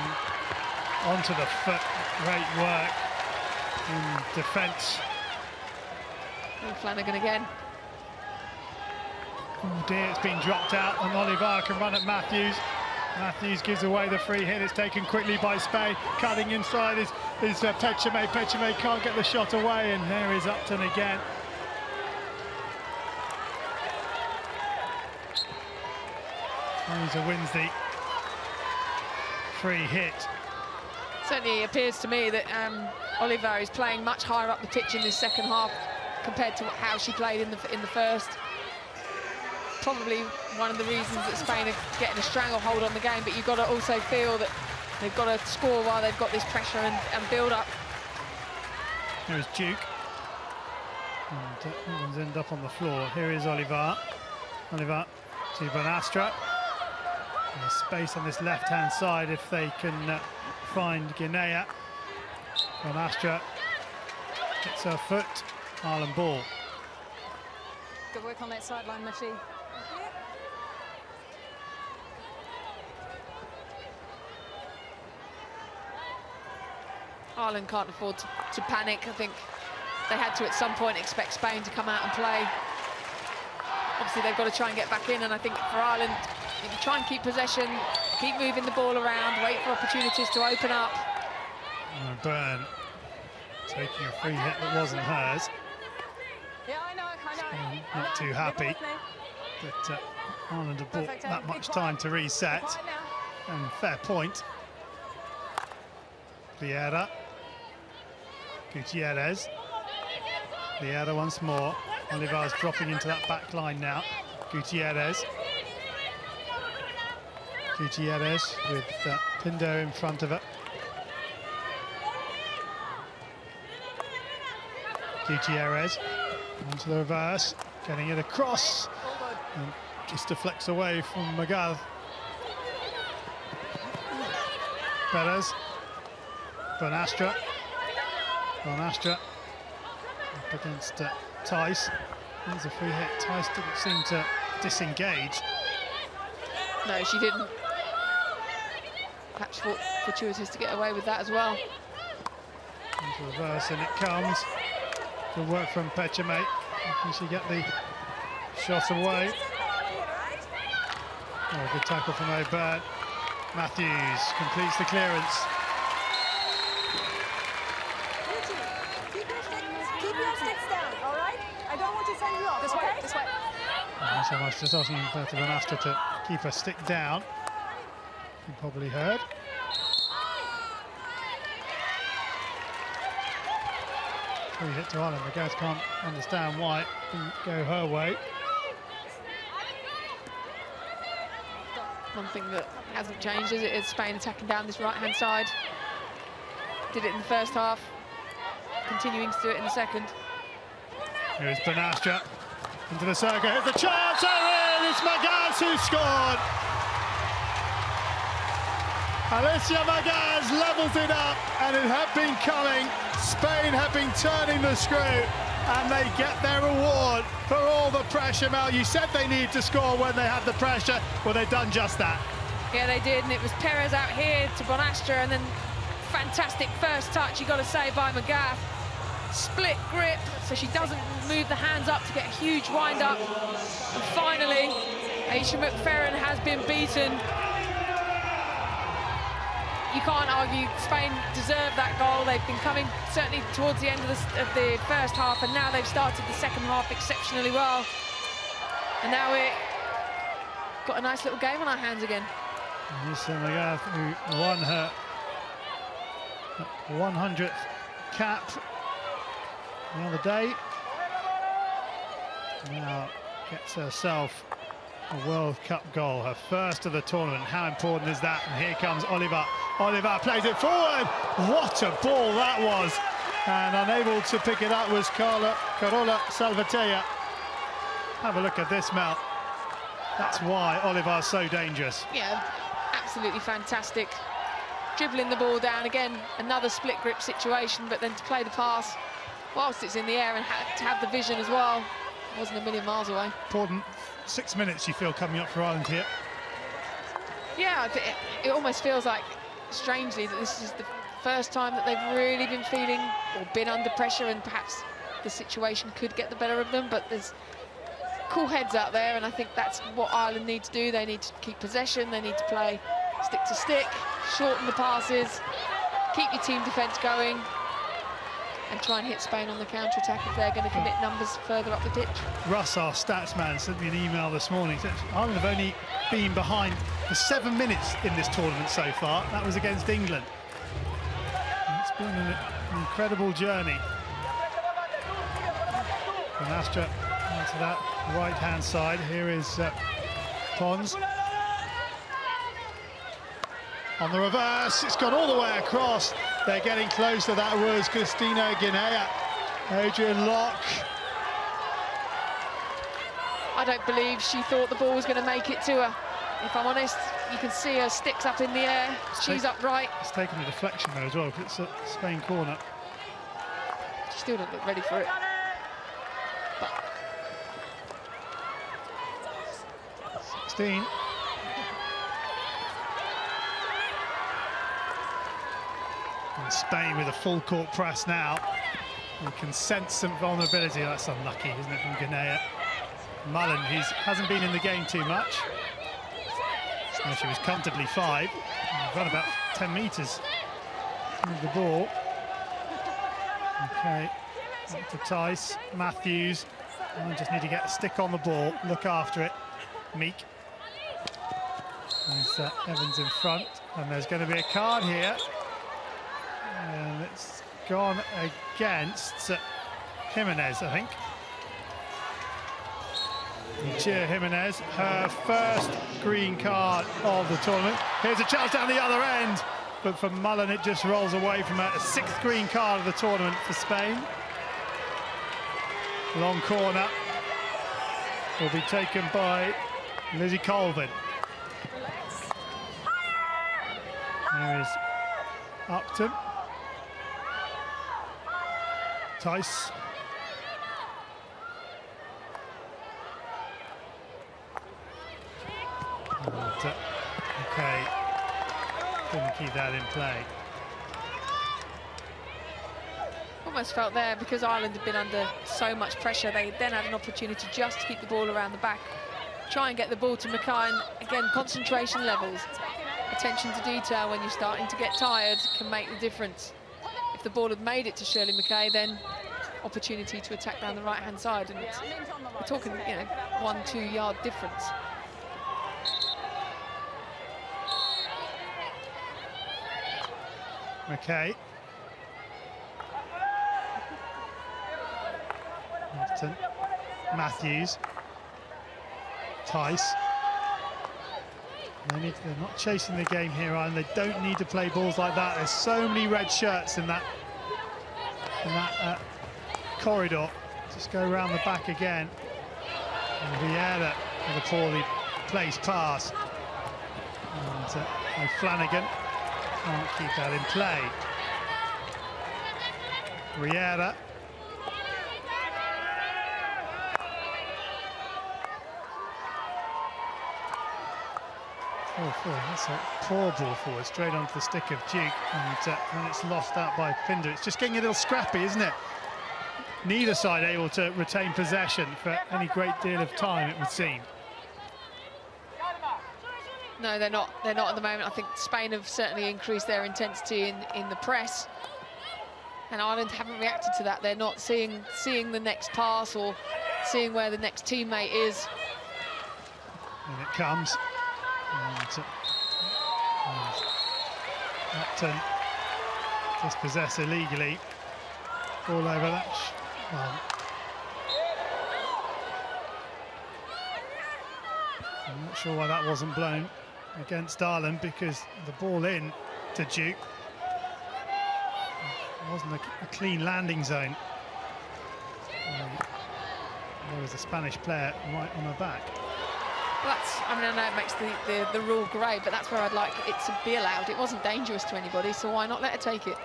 Speaker 1: onto the foot. Great work in defence.
Speaker 2: And Flanagan again.
Speaker 1: Oh dear, it's been dropped out, and Oliver can run at Matthews. Matthews gives away the free hit. It's taken quickly by Spain. Cutting inside is Pechame. Pechame can't get the shot away, and there is Upton again. Fraser wins the free hit.
Speaker 2: Certainly appears to me that Oliver is playing much higher up the pitch in this second half compared to how she played in the first. Probably one of the reasons that Spain are getting a stranglehold on the game, but you've got to also feel that they've got to score while they've got this pressure and build up.
Speaker 1: Here's Duke. And England's end up on the floor. Here is Oliver. Oliver to Bonastra. There's space on this left-hand side if they can find Guinea. Bonastra hits her foot. Ireland ball.
Speaker 3: Good work on that sideline, Machi.
Speaker 2: Ireland can't afford to panic. I think they had to at some point expect Spain to come out and play. Obviously they've got to try and get back in, and I think for Ireland, if you try and keep possession, keep moving the ball around, wait for opportunities to open up.
Speaker 1: Byrne taking a free hit that wasn't hers.
Speaker 3: Yeah, I know.
Speaker 1: Spain not too happy, but Ireland have bought that much time to reset, and fair point. Vieira. Gutierrez. Vieira once more. Oliver's dropping into that back line now. Gutierrez. Gutierrez with Pindo in front of her. Gutierrez onto the reverse, getting it across, and just deflects away from Magal. Perez. Bonastra. Bonastra up against Tice. There's a free hit. Tice didn't seem to disengage.
Speaker 2: No, she didn't. Perhaps fortuitous to get away with that as well.
Speaker 1: Into reverse, and it comes. Good work from Pechame. Can she get the shot away? Oh, good tackle from O'Byrne. Matthews completes the clearance.
Speaker 3: Keep your sticks down, all right? I don't want to send you off. This way, this way.
Speaker 1: Not so much just asking Vanastra to keep her stick down. You probably heard. Free hit to Ireland. The guys can't understand why it didn't go her way.
Speaker 2: One thing that hasn't changed is Spain attacking down this right-hand side. Did it in the first half, continuing to do it in the second.
Speaker 1: Here's Bonastra into the circle. Here's the chance. Oh, it's Magaz who scored. Alicia Magaz levels it up, and it had been coming. Spain had been turning the screw, and they get their reward for all the pressure. Mel, you said they needed to score when they had the pressure. Well, they've done just that.
Speaker 2: Yeah, they did, and it was Perez out here to Bonastra, and then fantastic first touch, you got to say, by McGath. Split grip, so she doesn't move the hands up to get a huge wind up. And finally, Aisha McFerrin has been beaten. You can't argue Spain deserved that goal. They've been coming certainly towards the end of the first half, and now they've started the second half exceptionally well. And now we've got a nice little game on our hands again.
Speaker 1: Alicia McGath, who won her 100th cap the other day, now gets herself a World Cup goal, her first of the tournament. How important is that? And here comes Oliva. Oliva plays it forward. What a ball that was! And unable to pick it up was Carola Salvatea. Have a look at this, Mel. That's why Oliva's so dangerous.
Speaker 2: Yeah, absolutely fantastic. Dribbling the ball down again, another split grip situation, but then to play the pass whilst it's in the air and to have the vision as well. Wasn't a million miles away.
Speaker 1: Important 6 minutes you feel coming up for Ireland here.
Speaker 2: Yeah, it almost feels like, strangely, that this is the first time that they've really been feeling or been under pressure, and perhaps the situation could get the better of them, but there's cool heads out there, and I think that's what Ireland need to do. They need to keep possession, they need to play stick to stick, shorten the passes, keep your team defence going, and try and hit Spain on the counter-attack if they're going to commit numbers further up the pitch.
Speaker 1: Russ, our stats man, sent me an email this morning. Said Ireland have only been behind for 7 minutes in this tournament so far. That was against England. And it's been an incredible journey. And Astra onto that right-hand side. Here is Pons. On the reverse, it's gone all the way across. They're getting closer. That was Christina Guinea. Adrian Locke.
Speaker 2: I don't believe she thought the ball was going to make it to her. If I'm honest, you can see her sticks up in the air. She's upright.
Speaker 1: It's taken a deflection there as well, because it's a Spain corner.
Speaker 2: She still doesn't look ready for it. But
Speaker 1: 16. And Spain with a full court press now. You can sense some vulnerability. That's unlucky, isn't it, from Guinea? Mullen, who hasn't been in the game too much. So she was comfortably 5. Run about 10 metres with the ball. Okay, back to Tice, Matthews. I just need to get a stick on the ball, look after it. Meek. There's Evans in front, and there's going to be a card here. And it's gone against Jimenez, I think. Lucia Jimenez, her first green card of the tournament. Here's a chance down the other end, but for Mullen it just rolls away from her. A 6th green card of the tournament for Spain. Long corner will be taken by Lizzie Colvin. There is Upton. Tice. And, okay, couldn't keep that in play.
Speaker 2: almost felt there, because Ireland had been under so much pressure, they then had an opportunity just to keep the ball around the back, try and get the ball to Mackay, and again, concentration levels, attention to detail when you're starting to get tired can make the difference. If the ball had made it to Shirley Mackay, then opportunity to attack down the right-hand side, and we're talking, you know, 1-2 yard difference.
Speaker 1: Mackay. Upton. Matthews. Tice. They're not chasing the game here, and they don't need to play balls like that. There's so many red shirts in that corridor. Just go around the back again. And Vieira with a poorly placed pass. And Flanagan Can't keep that in play. Riera. That's a poor ball forward, straight onto the stick of Duke, and then it's lost out by Pinder. It's just getting a little scrappy, isn't it? Neither side able to retain possession for any great deal of time, it would seem.
Speaker 2: No, they're not at the moment. I think Spain have certainly increased their intensity in the press, and Ireland haven't reacted to that. They're not seeing the next pass or seeing where the next teammate is.
Speaker 1: And it comes. And Upton dispossessed illegally. All over that. I'm not sure why that wasn't blown against Ireland, because the ball in to Duke. It wasn't a clean landing zone. There was a Spanish player right on her back.
Speaker 2: Well, I mean, I know it makes the rule grey, but that's where I'd like it to be allowed. It wasn't dangerous to anybody, so why not let her take it?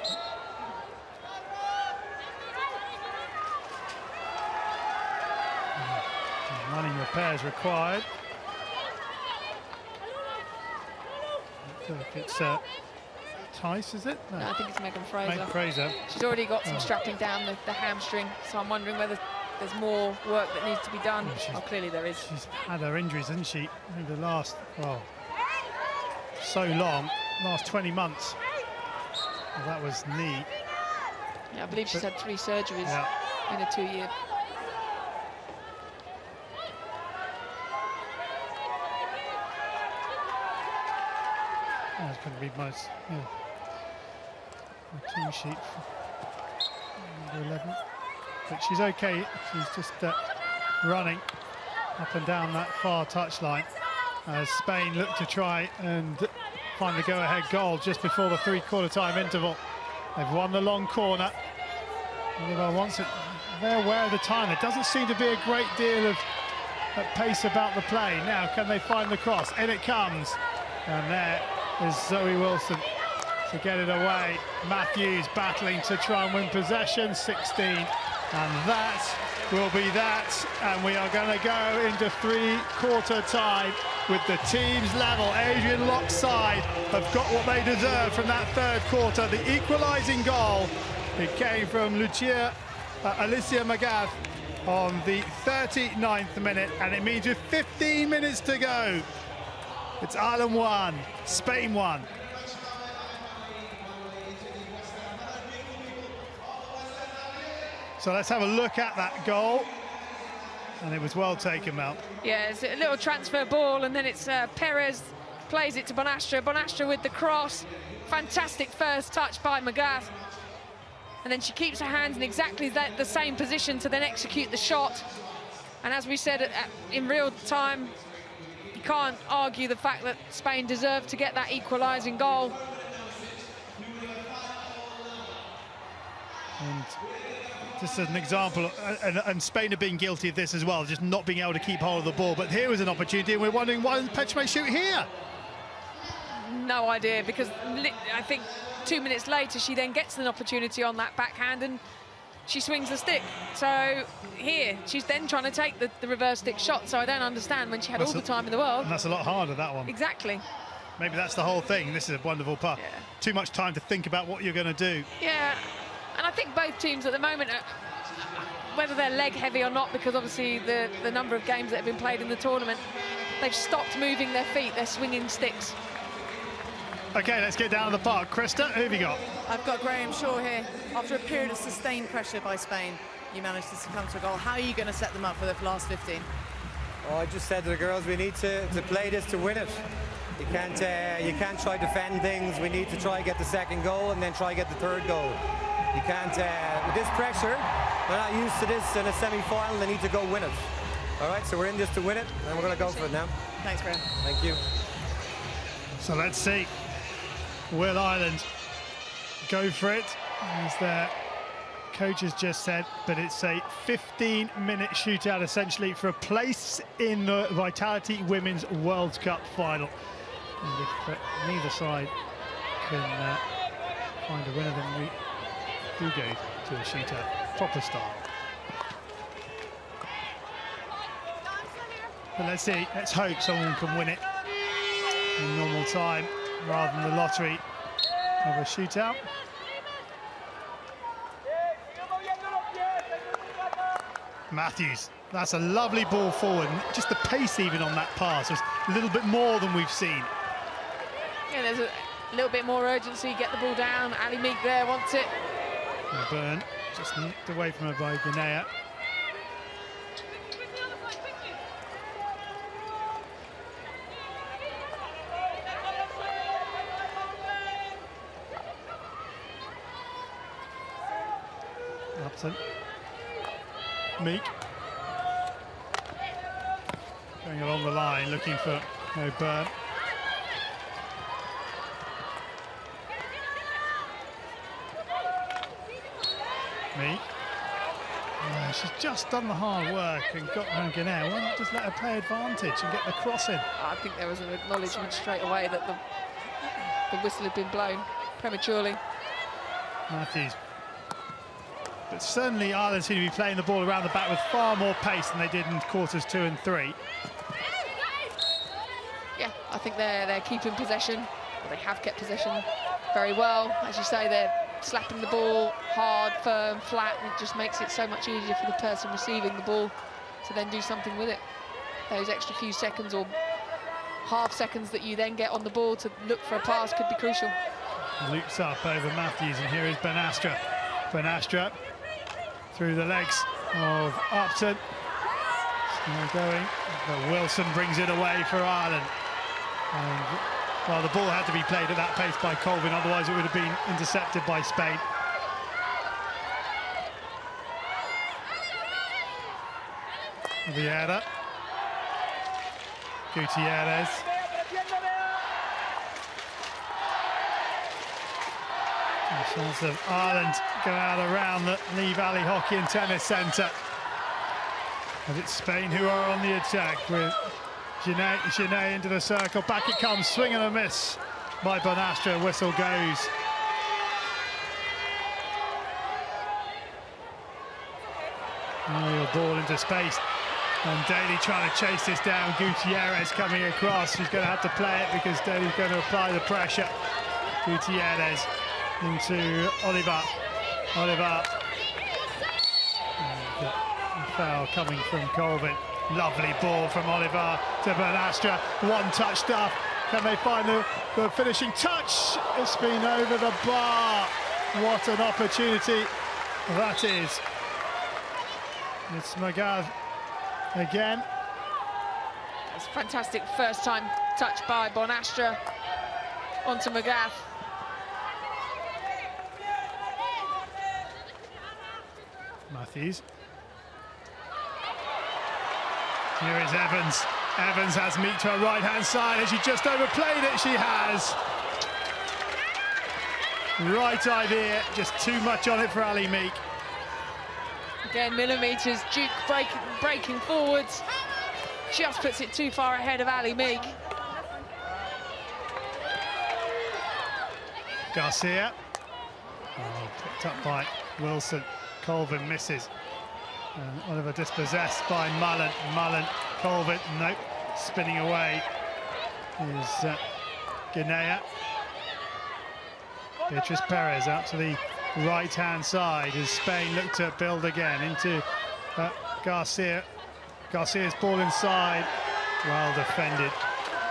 Speaker 1: Running repairs required. I think it's Tice, is it?
Speaker 2: No, I think it's Megan Fraser.
Speaker 1: Megan Fraser.
Speaker 2: She's already got some strapping down the hamstring, so I'm wondering whether there's more work that needs to be done. Oh, clearly there is.
Speaker 1: She's had her injuries, hasn't she, over the last, well, so long, last 20 months. Well, that was knee.
Speaker 2: Yeah, I believe she's had 3 surgeries in a 2-year.
Speaker 1: I couldn't read my team sheet for number 11. But she's okay. She's just running up and down that far touchline as Spain look to try and find the go-ahead goal just before the 3/4 time interval. They've won the long corner. Oliver wants it. They're aware of the time. There doesn't seem to be a great deal of pace about the play. Now, can they find the cross? In it comes. And there is Zoe Wilson to get it away. Matthews battling to try and win possession. 16. And that will be that, and we are going to go into 3/4 time with the teams level. Adrian Locke's side have got what they deserve from that 3rd quarter. The equalising goal, it came from Alicia Magath on the 39th minute, and it means with 15 minutes to go, it's Ireland 1, Spain 1. So let's have a look at that goal. And it was well taken, Mel.
Speaker 2: Yeah, it's a little transfer ball, and then it's Perez plays it to Bonastra. Bonastra with the cross. Fantastic first touch by Magath. And then she keeps her hands in exactly the same position to then execute the shot. And as we said, in real time, you can't argue the fact that Spain deserved to get that equalising goal.
Speaker 1: And just as an example, and Spain have been guilty of this as well, just not being able to keep hold of the ball. But here was an opportunity, and we're wondering why didn't Petchme shoot here?
Speaker 2: No idea, because I think 2 minutes later she then gets an opportunity on that backhand and she swings the stick. So here, she's then trying to take the reverse stick shot, so I don't understand when she had all the time in the world.
Speaker 1: And that's a lot harder, that one.
Speaker 2: Exactly.
Speaker 1: Maybe that's the whole thing. This is a wonderful putt.
Speaker 2: Yeah.
Speaker 1: Too much time to think about what you're going to do.
Speaker 2: Yeah, and I think both teams at the moment, whether they're leg heavy or not, because obviously the number of games that have been played in the tournament, they've stopped moving their feet, they're swinging sticks.
Speaker 1: OK, let's get down to the park. Krista, who have you got?
Speaker 3: I've got Graham Shaw here. After a period of sustained pressure by Spain, you managed to succumb to a goal. How are you going to set them up for the last 15?
Speaker 4: Oh, I just said to the girls, we need to play this to win it. You can't try to defend things. We need to try and get the 2nd goal and then try and get the 3rd goal. You can't, with this pressure, they're not used to this in a semi-final, they need to go win it. All right, so we're in this to win it, and we're going to go for it now.
Speaker 3: Thanks, Graham.
Speaker 4: Thank you.
Speaker 1: So let's see. Will Ireland go for it, as their coach has just said, but it's a 15-minute shootout, essentially, for a place in the Vitality Women's World Cup final. And if neither side can find a winner, then we do go to a shootout, proper style. But let's see, let's hope someone can win it in normal time rather than the lottery of a shootout. Matthews, that's a lovely ball forward, and just the pace even on that pass was a little bit more than we've seen.
Speaker 2: Yeah, there's a little bit more urgency, get the ball down. Ali Meek there wants it.
Speaker 1: And Byrne just nicked away from her by Guinea. Upton. Meek. Going along the line, looking for Byrne. Meek. She's just done the hard work and got around Guinea. Why not just let her play advantage and get the cross in?
Speaker 2: I think there was an acknowledgement straight away that the whistle had been blown prematurely.
Speaker 1: Matthews. But certainly Ireland seem to be playing the ball around the back with far more pace than they did in quarters 2 and 3.
Speaker 2: Yeah, I think they're keeping possession. Well, they have kept possession very well. As you say, they're slapping the ball hard, firm, flat, and it just makes it so much easier for the person receiving the ball to then do something with it. Those extra few seconds or half seconds that you then get on the ball to look for a pass could be crucial.
Speaker 1: Loops up over Matthews, and here is Ben-Astra. Ben-Astra through the legs of Upton. Still going, but Wilson brings it away for Ireland. And, well, the ball had to be played at that pace by Colvin, otherwise it would have been intercepted by Spain. Vieira. Gutierrez. A chance of Ireland go out around the Lee Valley Hockey and Tennis Centre. But it's Spain who are on the attack with Genet into the circle. Back it comes, swing and a miss by Ben-Astra. Whistle goes. Aerial ball into space. And Daly trying to chase this down. Gutierrez coming across. She's going to have to play it because Daly's going to apply the pressure. Gutierrez into Oliver. Oliver. And a foul coming from Colvin. Lovely ball from Oliver to Ben-Astra. One-touch stuff. Can they find the finishing touch? It's been over the bar. What an opportunity that is. It's McGath again.
Speaker 2: It's a fantastic first-time touch by Ben-Astra onto McGath.
Speaker 1: Matthews. Here is Evans. Evans has Meek to her right-hand side. Has she just overplayed it? She has. Right idea, just too much on it for Ali Meek.
Speaker 2: Again, millimetres, Duke breaking forwards. Just puts it too far ahead of Ali Meek.
Speaker 1: Garcia. Oh, picked up by Wilson. Colvin misses. And Oliver dispossessed by Mullen. Mullen, Colvin, nope. Spinning away is Guinea. Beatrice Perez out to the right-hand side as Spain look to build again into Garcia. Garcia's ball inside. Well defended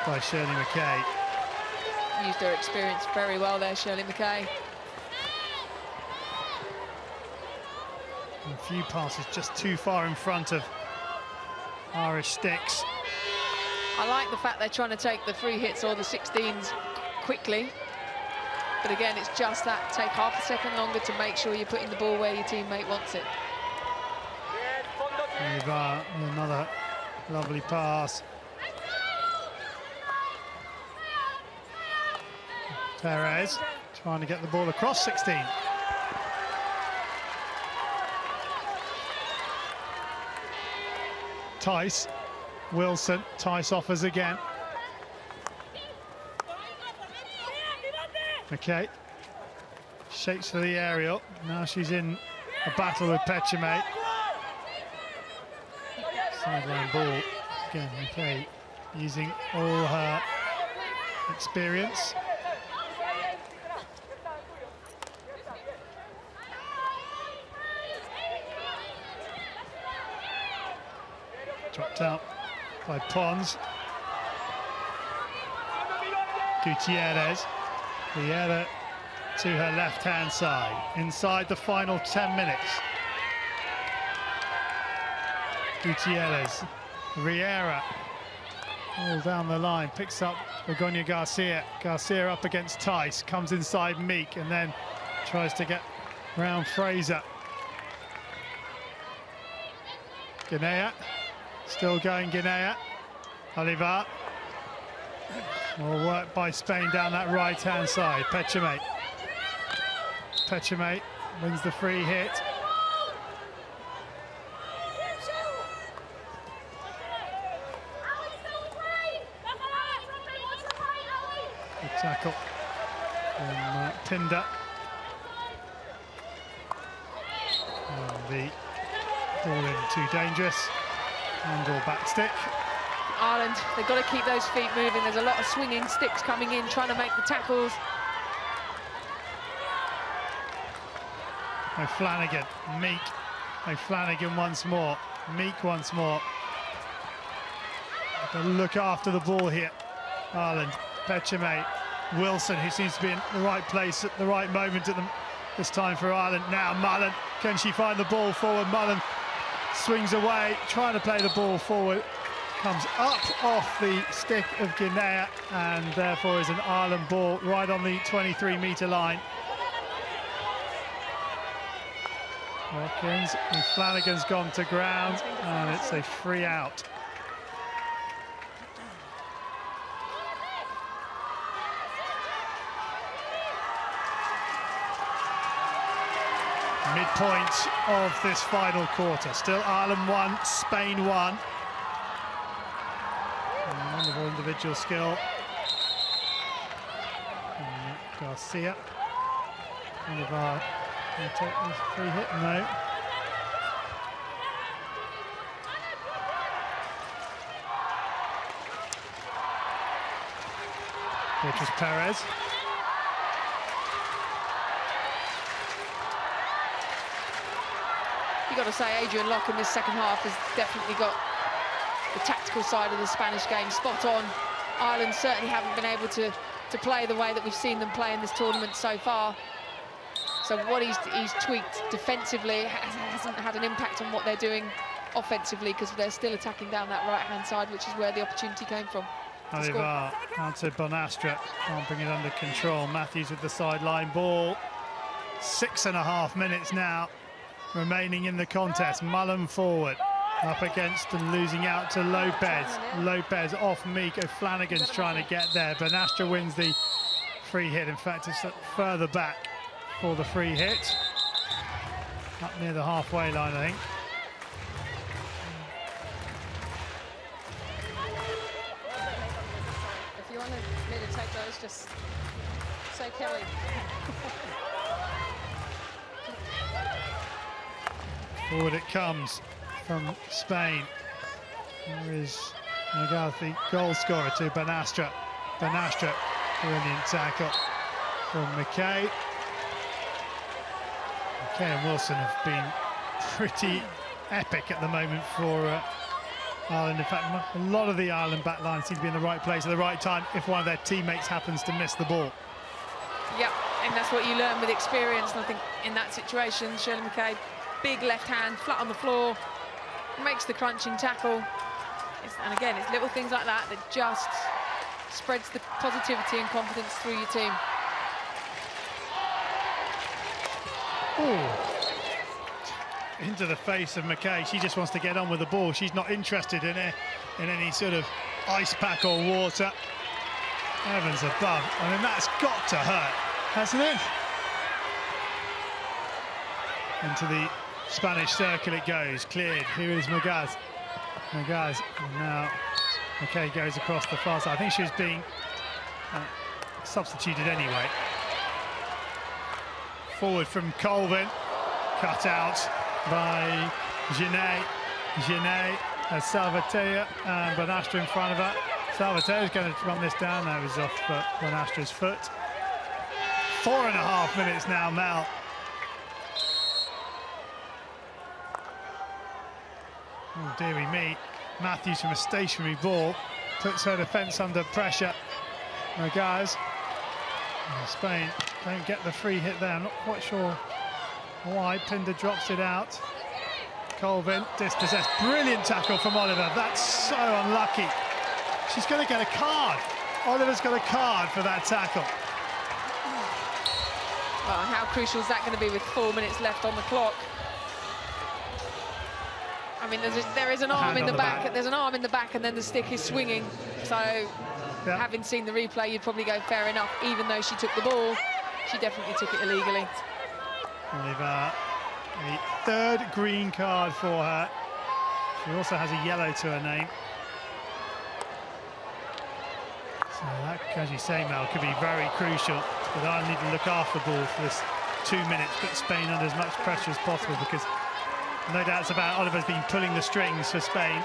Speaker 1: by Shirley McKay.
Speaker 2: Used her experience very well there, Shirley McKay.
Speaker 1: A few passes just too far in front of Irish sticks.
Speaker 2: I like the fact they're trying to take the free hits or the 16s quickly. But again, it's just that, take half a second longer to make sure you're putting the ball where your teammate wants it.
Speaker 1: Another lovely pass. Perez trying to get the ball across 16. Tice, Wilson, Tice offers again. McKay shakes for the aerial. Now she's in a battle with Petchemay. Sideline ball. Again, McKay using all her experience. Dropped out by Pons. Gutierrez. Vieira to her left-hand side. Inside the final 10 minutes. Gutierrez. Riera. All down the line. Picks up Begonia Garcia. Garcia up against Tice. Comes inside Meek and then tries to get round Fraser. Guinea. Still going Guinea. Olivar. More work by Spain down that right-hand side. Petchemay. Petchemay wins the free hit. Good tackle from Pinder. And the ball in too dangerous. Handle back stick.
Speaker 2: Ireland, they've got to keep those feet moving. There's a lot of swinging sticks coming in, trying to make the tackles.
Speaker 1: O'Flanagan, Meek. O'Flanagan once more. Meek once more. Look after the ball here. Ireland, Petchemay, Wilson, who seems to be in the right place at the right moment at this time for Ireland. Now Mullen, can she find the ball forward? Mullen swings away, trying to play the ball forward. Comes up off the stick of Guinea and therefore is an Ireland ball right on the 23-metre line. Watkins and Flanagan's gone to ground and it's a free out. Midpoint of this final quarter. Still Ireland 1, Spain 1. Wonderful individual skill. Garcia. Olivar will take this free hit. No. Beatrice Perez.
Speaker 2: You've got to say Adrian Locke in this second half has definitely got the tactical side of the Spanish game spot on. Ireland certainly haven't been able to play the way that we've seen them play in this tournament so far. So what he's tweaked defensively hasn't had an impact on what they're doing offensively because they're still attacking down that right-hand side, which is where the opportunity came from.
Speaker 1: Olivar onto Bonastra, can't bring it under control. Matthews with the sideline ball. 6.5 minutes now remaining in the contest. Mullen forward. Up against and losing out to Lopez. Lopez off Meek. O'Flanagan's trying to get there. Bonastra wins the free hit. In fact, it's further back for the free hit. Up near the halfway line, I think.
Speaker 9: If you want me to take those, just say Kelly.
Speaker 1: Forward it comes from Spain. There is McGarthy, goal scorer to Bonastra. Bonastra, brilliant tackle from McKay. McKay and Wilson have been pretty epic at the moment for Ireland. In fact, a lot of the Ireland back line seem to be in the right place at the right time if one of their teammates happens to miss the ball.
Speaker 2: Yeah, and that's what you learn with experience. And I think in that situation, Shirley McKay, big left hand, flat on the floor, makes the crunching tackle. And again, it's little things like that that just spreads the positivity and confidence through your team.
Speaker 1: Ooh. Into the face of McKay. She just wants to get on with the ball. She's not interested in any sort of ice pack or water. Evans above. I mean, that's got to hurt, hasn't it? Into the Spanish circle it goes, cleared. Here is Magaz. Magaz, and now McKay goes across the far side. I think she was being substituted anyway. forward from Colvin. Cut out by Genet. Genet has Salvatore and Bonastra in front of her. Salvatore's going to run this down. That was off Bonastra's foot. 4.5 minutes now, Mel. Oh, dearie me. Matthews from a stationary ball puts her defence under pressure. Guys, Spain don't get the free hit there. I'm not quite sure why. Pinder drops it out. Colvin dispossessed. Brilliant tackle from Oliver. That's so unlucky. She's going to get a card. Oliver's got a card for that tackle.
Speaker 2: Well, how crucial is that going to be with 4 minutes left on the clock? I mean, there is an arm in the back. There's an arm in the back, and then the stick is swinging. So, having seen the replay, you'd probably go fair enough. Even though she took the ball, she definitely took it illegally.
Speaker 1: Oliver, a third green card for her. She also has a yellow to her name. So that, as you say, Mel, could be very crucial. But I need to look after the ball for this 2 minutes, put Spain under as much pressure as possible, because no doubts about Oliver's been pulling the strings for Spain.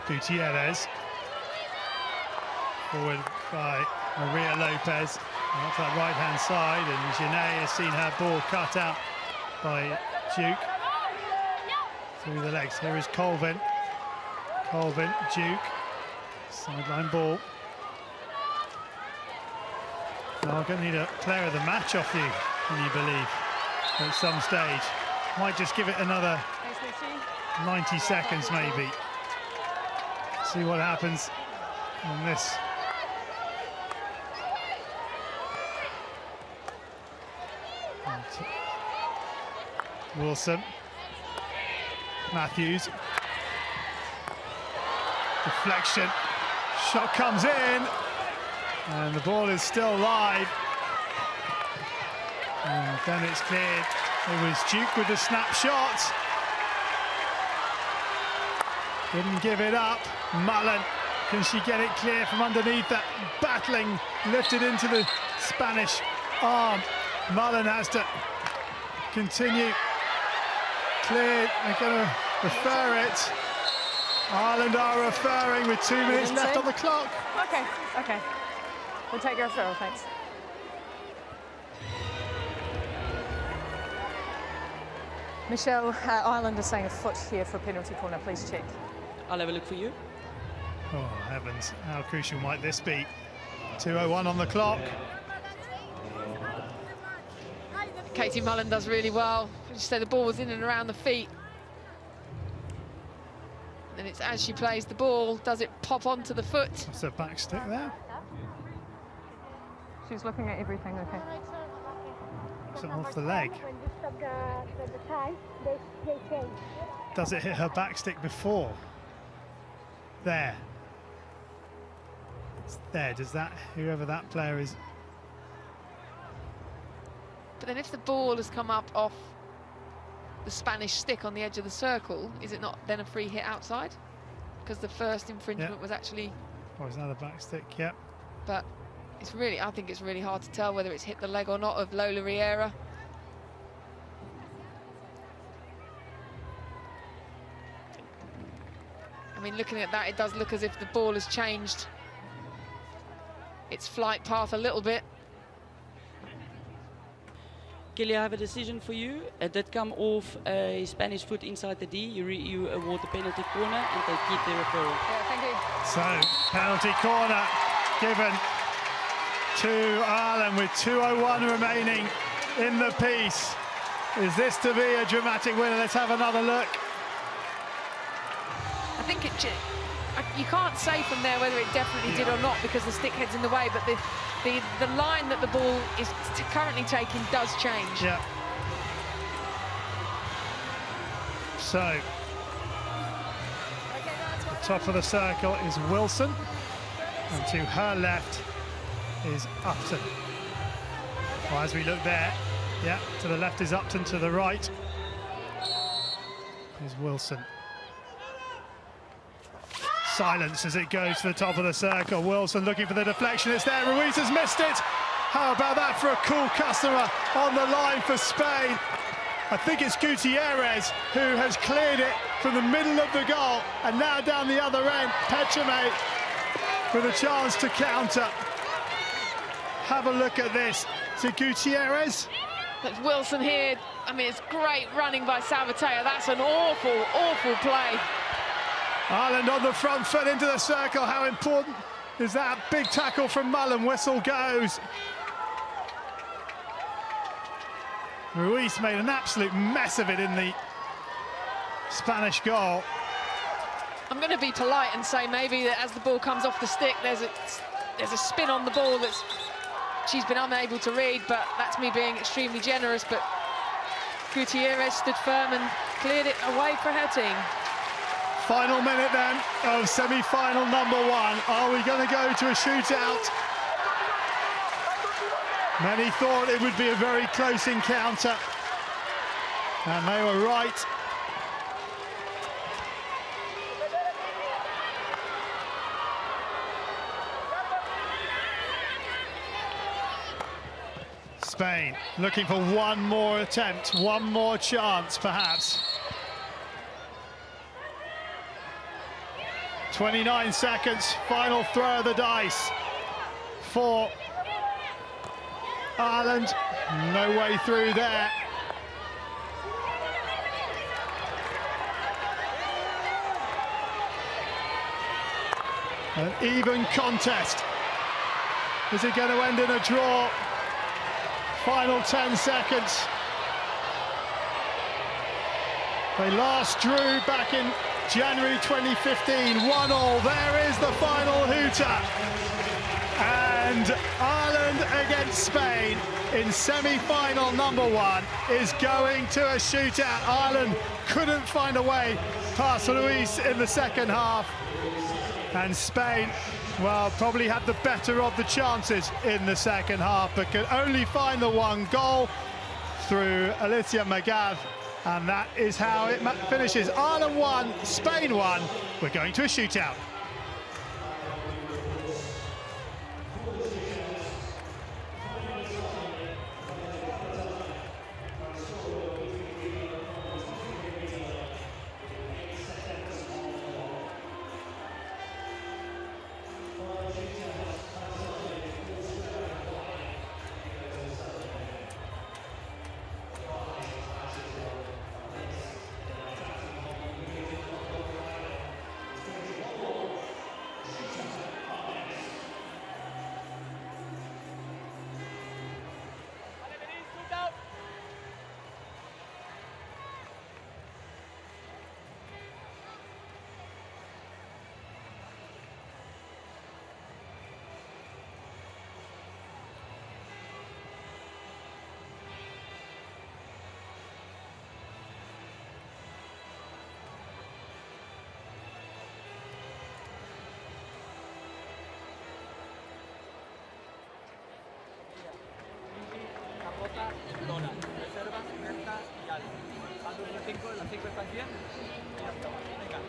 Speaker 1: Gutierrez. Forward by Maria Lopez. Off that right-hand side, and Genet has seen her ball cut out by Duke. Through the legs. Here is Colvin. Colvin, Duke. Sideline ball. I'm going to need a player of the match off you, can you believe, at some stage. Might just give it another 90 seconds, maybe. See what happens on this. Wilson. Matthews. Deflection. Shot comes in. And the ball is still live. And then it's cleared. It was Duke with the snapshot. Didn't give it up. Mullen, can she get it clear from underneath that? Battling, lifted into the Spanish arm. Mullen has to continue. Cleared, they're going to refer it. Ireland are referring with 2 minutes left on the clock.
Speaker 7: Okay, okay. We'll take your referral, thanks. Michelle, Ireland is saying a foot here for penalty corner. Please check.
Speaker 8: I'll have a look for you.
Speaker 1: Oh, heavens. How crucial might this be? 2:01 on the clock.
Speaker 2: Katie Mullen does really well. As you say, the ball was in and around the feet. And it's as she plays the ball, does it pop onto the foot?
Speaker 1: That's a back stick there.
Speaker 7: She's looking at everything, okay.
Speaker 1: Is it off the leg? Does it hit her back stick before? There. It's there. Does that, whoever that player is?
Speaker 2: But then if the ball has come up off the Spanish stick on the edge of the circle, is it not then a free hit outside? Because the first infringement was actually...
Speaker 1: Oh, it's another back stick, yeah.
Speaker 2: But it's really, I think it's really hard to tell whether it's hit the leg or not of Lola Riera. I mean, looking at that, it does look as if the ball has changed its flight path a little bit.
Speaker 8: Kelly, I have a decision for you. That come off a Spanish foot inside the D. You award the penalty corner and they keep the referral.
Speaker 7: Yeah, thank you.
Speaker 1: So, penalty corner given to Ireland with 2:01 remaining in the piece. Is this to be a dramatic winner? Let's have another look.
Speaker 2: I think you can't say from there whether it definitely did or not because the stick head's in the way, but the line that the ball is currently taking does change.
Speaker 1: Yeah. So, the top of the circle is Wilson, and to her left is Upton. Well, as we look there, yeah, to the left is Upton, to the right is Wilson. Silence as it goes to the top of the circle. Wilson looking for the deflection. It's there. Ruiz has missed it. How about that for a cool customer on the line for Spain? I think it's Gutierrez who has cleared it from the middle of the goal, and now down the other end, Petrame with a chance to counter. Have a look at this. Is it Gutierrez?
Speaker 2: That's Wilson here. I mean, it's great running by Sabatea. That's an awful, awful play.
Speaker 1: Ireland on the front foot into the circle. How important is that? Big tackle from Mullen. Whistle goes. Ruiz made an absolute mess of it in the Spanish goal.
Speaker 2: I'm going to be polite and say maybe that as the ball comes off the stick, there's a spin on the ball that's she's been unable to read, but that's me being extremely generous. But Gutierrez stood firm and cleared it away for her team.
Speaker 1: Final minute then of semi-final number 1. Are we going to go to a shootout? Many thought it would be a very close encounter, and they were right. Spain looking for one more attempt, one more chance perhaps. 29 seconds, final throw of the dice for Ireland. No way through there. An even contest. Is it going to end in a draw? Final 10 seconds. They last drew back in January 2015, 1-1. There is the final hooter. And Ireland against Spain in semi-final number 1 is going to a shootout. Ireland couldn't find a way past Ruiz in the second half. And Spain, well, probably had the better of the chances in the second half, but could only find the one goal through Alicia Magath. And that is how it finishes. Ireland 1, Spain 1. We're going to a shootout.
Speaker 6: Dona, reserva, Berta y Ale. Cuando las 5 están bien, y ya está. Venga,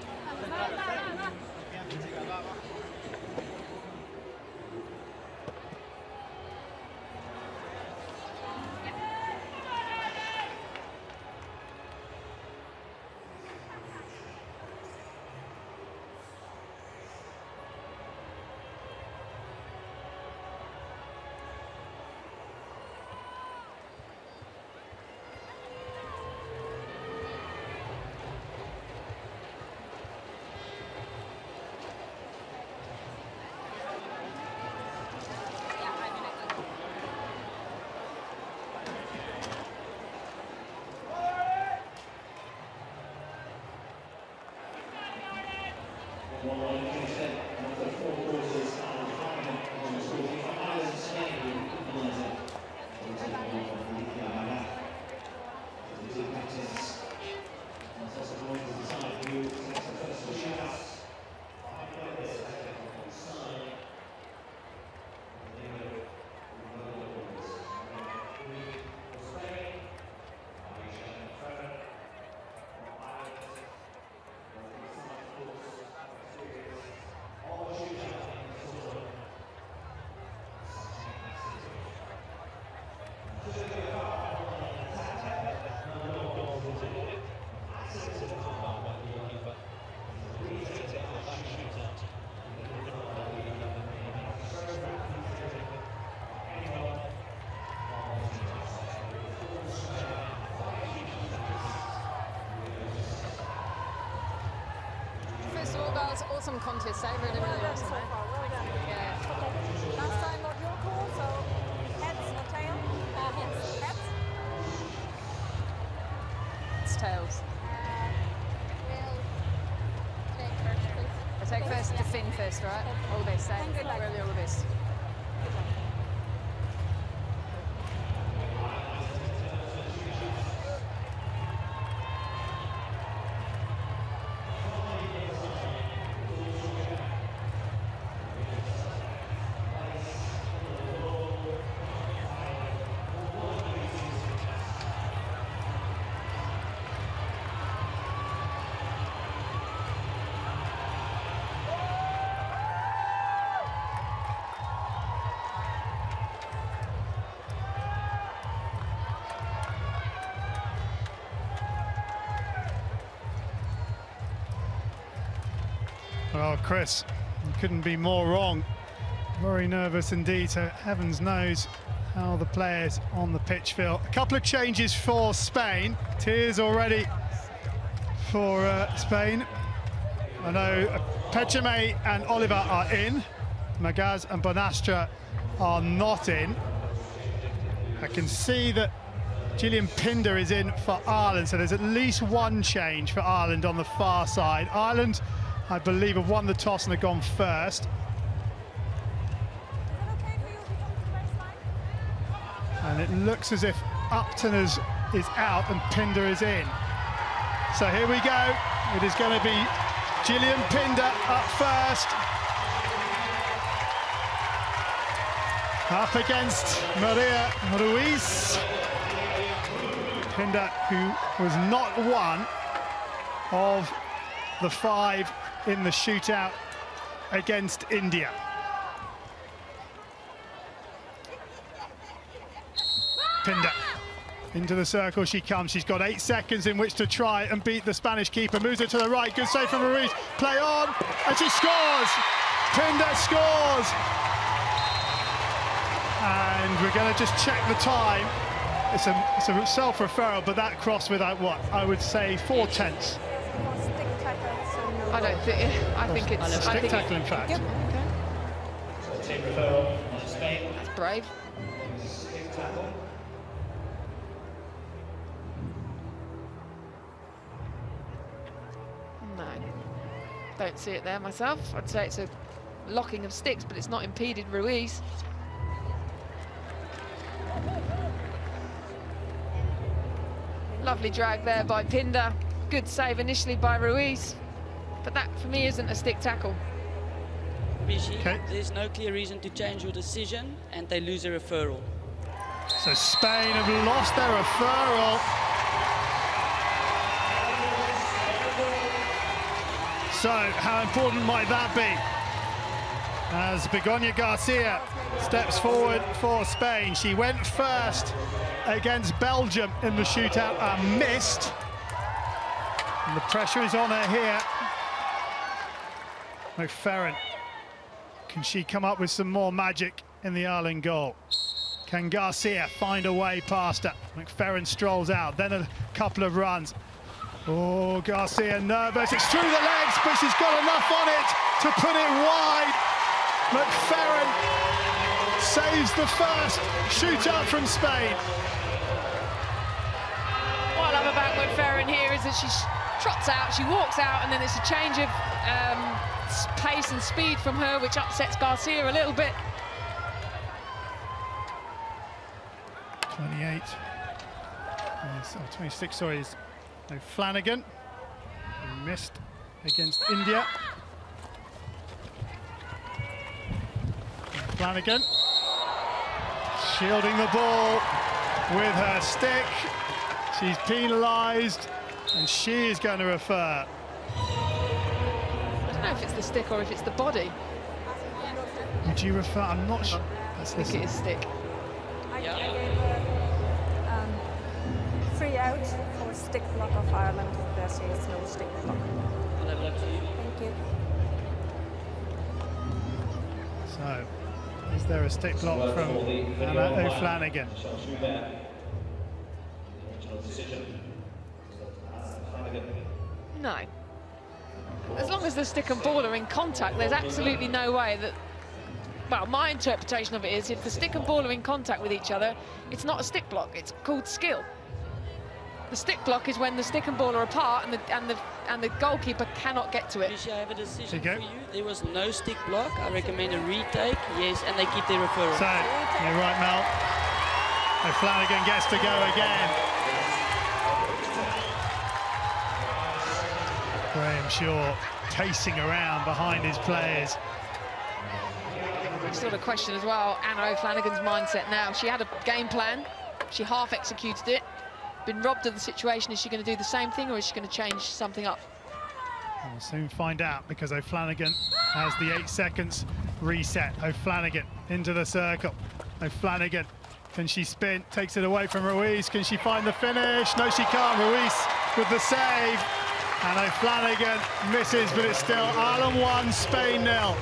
Speaker 9: awesome contest, eh? Really, really awesome, eh? Yeah.
Speaker 7: Last time not your call, so heads or tail? Heads. Heads?
Speaker 9: It's tails. I take first, the fin first, right? All the best, eh?
Speaker 7: Good luck.
Speaker 9: Really all the best.
Speaker 1: Well, Chris, you couldn't be more wrong. Very nervous indeed, so heavens knows how the players on the pitch feel. A couple of changes for Spain. Tears already for Spain. I know Pechame and Oliver are in. Magaz and Bonastra are not in. I can see that Gillian Pinder is in for Ireland, so there's at least one change for Ireland on the far side. Ireland, I believe, have won the toss and have gone first. And it looks as if Upton is out and Pinder is in. So here we go. It is going to be Gillian Pinder up first. Up against Maria Ruiz. Pinder, who was not one of the 5 in the shootout against India. Pinder into the circle she comes. She's got 8 seconds in which to try and beat the Spanish keeper. Moves it to the right. Good save from Ruiz. Play on, and she scores. Pinder scores. And we're going to just check the time. It's a self-referral, but that cross without what I would say 4/10.
Speaker 2: I don't think. I think it's
Speaker 1: stick tackle, in fact.
Speaker 2: Yep. Okay. That's brave. No, don't see it there myself. I'd say it's a locking of sticks, but it's not impeded Ruiz. Lovely drag there by Pinder. Good save initially by Ruiz. But that, for me, isn't a stick tackle.
Speaker 8: Okay. There's no clear reason to change your decision, and they lose a referral.
Speaker 1: So Spain have lost their referral. So how important might that be? As Begoña Garcia steps forward for Spain. She went first against Belgium in the shootout and missed. And the pressure is on her here. McFerrin, can she come up with some more magic in the Ireland goal? Can Garcia find a way past her? McFerrin strolls out, then a couple of runs. Oh, Garcia nervous, it's through the legs, but she's got enough on it to put it wide. McFerrin saves the first shootout from Spain.
Speaker 2: What I love about McFerrin here is that she trots out, she walks out, and then it's a change of pace and speed from her, which upsets Garcia a little bit.
Speaker 1: 28. 26, sorry, is Flanagan, who missed against India. Flanagan shielding the ball with her stick. She's penalised, and she is going to refer.
Speaker 2: I don't know if it's the stick or if it's the body.
Speaker 1: Would you refer? I'm not sure.
Speaker 2: I think it is stick.
Speaker 7: I gave a free out for stick block of Ireland. There says no stick block. Thank you.
Speaker 1: So, is there a stick block from Anna O'Flanagan?
Speaker 2: No. as long as the stick and ball are in contact, there's absolutely no way that... Well, my interpretation of it is if the stick and ball are in contact with each other, it's not a stick block, it's called skill. The stick block is when the stick and ball are apart and the goalkeeper cannot get to it.
Speaker 8: Lucia, I have a decision for you. There was no stick block. I recommend a retake, yes, and they keep their referral.
Speaker 1: So, you're right, Mel. O'Flanagan gets to go again. Graham Shaw pacing around behind his players.
Speaker 2: Sort of question as well, Anna O'Flanagan's mindset now. She had a game plan, she half executed it, been robbed of the situation. Is she going to do the same thing, or is she going to change something up?
Speaker 1: We'll soon find out, because O'Flanagan has the 8 seconds reset. O'Flanagan into the circle. O'Flanagan, can she spin? Takes it away from Ruiz. Can she find the finish? No, she can't. Ruiz with the save. And O'Flanagan misses, but it's still Ireland 1, Spain 0.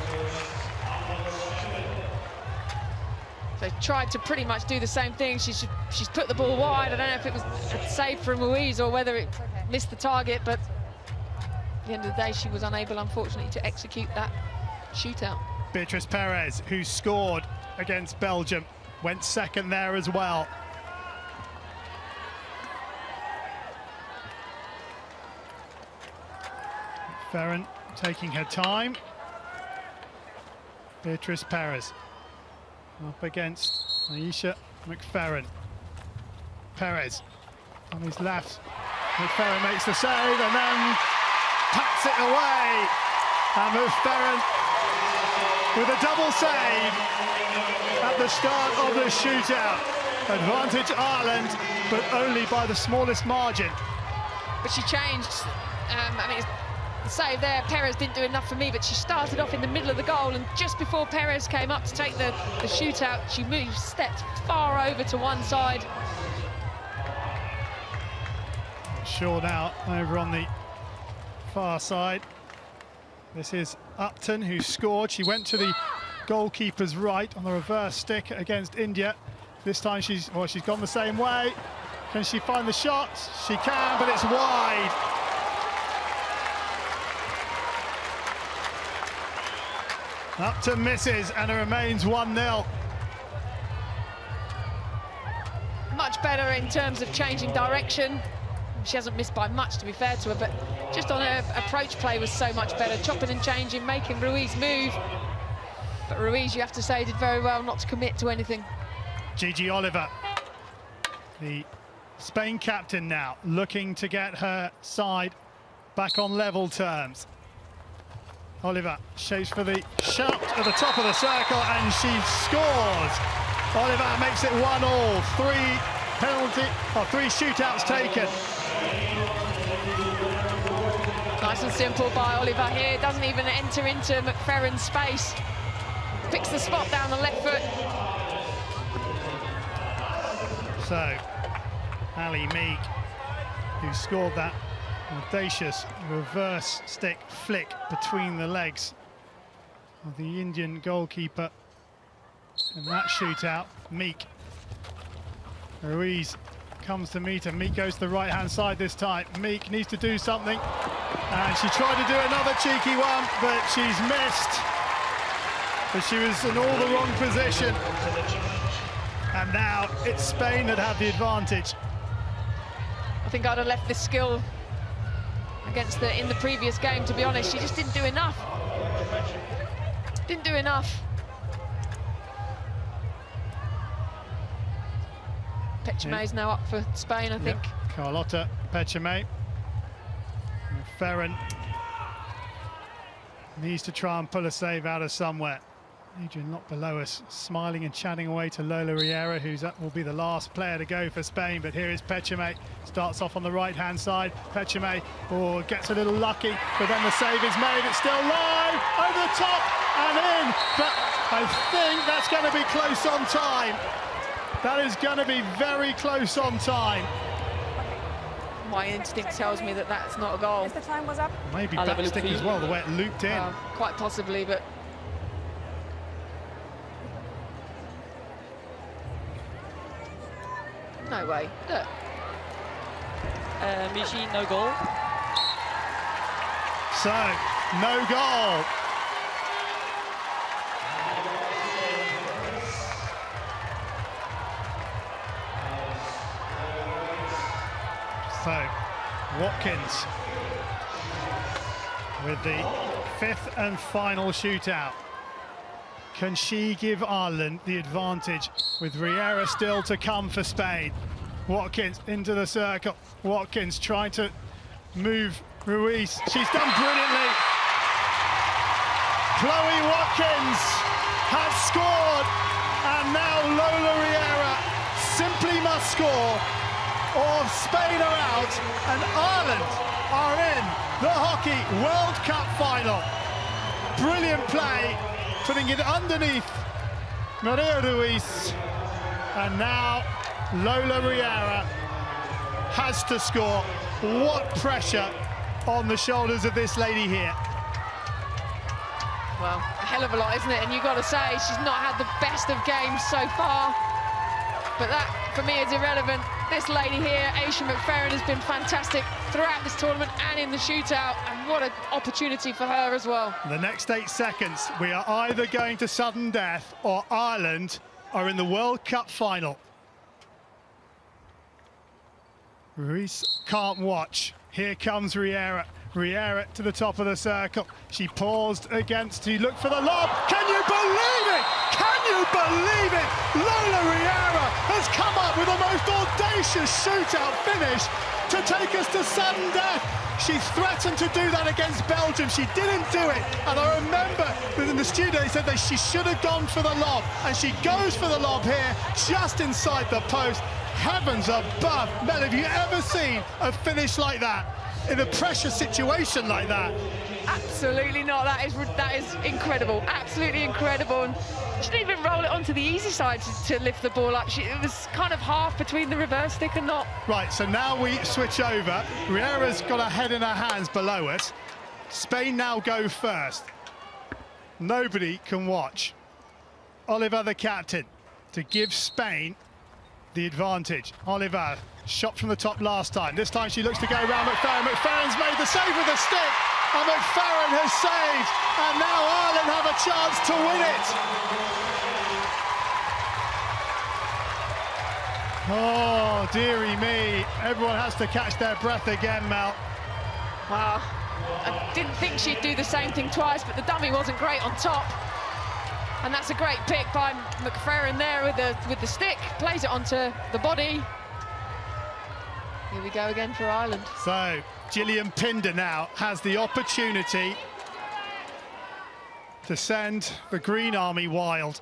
Speaker 2: They tried to pretty much do the same thing. She's put the ball wide. I don't know if it was a save from Ruiz or whether it missed the target, but at the end of the day, she was unable, unfortunately, to execute that shootout.
Speaker 1: Beatrice Perez, who scored against Belgium, went second there as well. Ferran taking her time. Beatrice Perez up against Aisha McFerrin. Perez on his left. McFerrin makes the save and then pats it away. And McFerrin with a double save at the start of the shootout. Advantage Ireland, but only by the smallest margin.
Speaker 2: But she changed. I mean, the save there, Perez didn't do enough for me, but she started off in the middle of the goal, and just before Perez came up to take the shootout, she moved, stepped far over to one side.
Speaker 1: Shaw now over on the far side. This is Upton, who scored. She went to the goalkeeper's right on the reverse stick against India. This time she's gone the same way. Can she find the shot? She can, but it's wide. Upton misses, and it remains 1-0.
Speaker 2: Much better in terms of changing direction. She hasn't missed by much, to be fair to her, but just on her approach play was so much better. Chopping and changing, making Ruiz move. But Ruiz, you have to say, did very well not to commit to anything.
Speaker 1: Gigi Oliver, the Spain captain now, looking to get her side back on level terms. Oliver shapes for the shot at the top of the circle, and she scores. Oliver makes it 1-1. 3 shootouts taken.
Speaker 2: Nice and simple by Oliver here. Doesn't even enter into McFerrin's space. Picks the spot down the left foot.
Speaker 1: So, Ali Meek, who scored that audacious reverse stick flick between the legs of the Indian goalkeeper in that shootout. Meek. Ruiz comes to meet her. Meek goes to the right-hand side this time. Meek needs to do something, and she tried to do another cheeky one, but she's missed. But she was in all the wrong position. And now it's Spain that have the advantage.
Speaker 2: I think I'd have left this skill in the previous game, to be honest. She just didn't do enough. Didn't do enough. Pechemey's now up for Spain, I think.
Speaker 1: Carlotta Pechemey. Ferran needs to try and pull a save out of somewhere. Adrian Locke below us, smiling and chatting away to Lola Riera, will be the last player to go for Spain. But here is Pechemey, starts off on the right-hand side. Pechemey gets a little lucky, but then the save is made. It's still live, over the top and in. But I think that's going to be close on time. That is going to be very close on time.
Speaker 2: My instinct tells me that that's not a goal.
Speaker 7: Yes, the time was up.
Speaker 1: Maybe back stick as well, the way it looped in.
Speaker 2: Quite possibly, but no way. Look.
Speaker 8: Michi, no goal.
Speaker 1: So, no goal. So, Watkins with the 5th and final shootout. Can she give Ireland the advantage with Riera still to come for Spain? Watkins into the circle. Watkins trying to move Ruiz. She's done brilliantly. Chloe Watkins has scored, and now Lola Riera simply must score, or Spain are out, and Ireland are in the Hockey World Cup final. Brilliant play, putting it underneath Maria Ruiz, and now Lola Riera has to score. What pressure on the shoulders of this lady here.
Speaker 2: Well, a hell of a lot, isn't it? And you've got to say, she's not had the best of games so far. But that, for me, is irrelevant. This lady here, Aisha McFerrin, has been fantastic throughout this tournament and in the shootout. And what an opportunity for her as well.
Speaker 1: The next 8 seconds, we are either going to sudden death or Ireland are in the World Cup final. Ruiz can't watch. Here comes Riera. Riera to the top of the circle. She paused against, he looked for the lob. Can you believe it? Can you believe it? Lola Riera has come up with the most audacious shootout finish to take us to sudden death. She threatened to do that against Belgium. She didn't do it. And I remember in the studio they said that she should have gone for the lob. And she goes for the lob here, just inside the post. Heavens above. Mel, have you ever seen a finish like that? In a pressure situation like that?
Speaker 2: Absolutely not. That is incredible. Absolutely incredible. And she didn't even roll it onto the easy side to lift the ball up. It was kind of half between the reverse stick and not.
Speaker 1: Right, so now we switch over. Riera's got her head in her hands below us. Spain now go first. Nobody can watch. Oliver, the captain, to give Spain the advantage. Oliver, shot from the top last time. This time she looks to go around McFerrin. McFerrin's made the save with the stick, and McFerrin has saved, and now Ireland have a chance to win it. Oh, dearie me. Everyone has to catch their breath again, Mel.
Speaker 2: Wow. I didn't think she'd do the same thing twice, but the dummy wasn't great on top. And that's a great pick by McFerrin there with the stick. Plays it onto the body. Here we go again for Ireland.
Speaker 1: So, Gillian Pinder now has the opportunity to send the Green Army wild.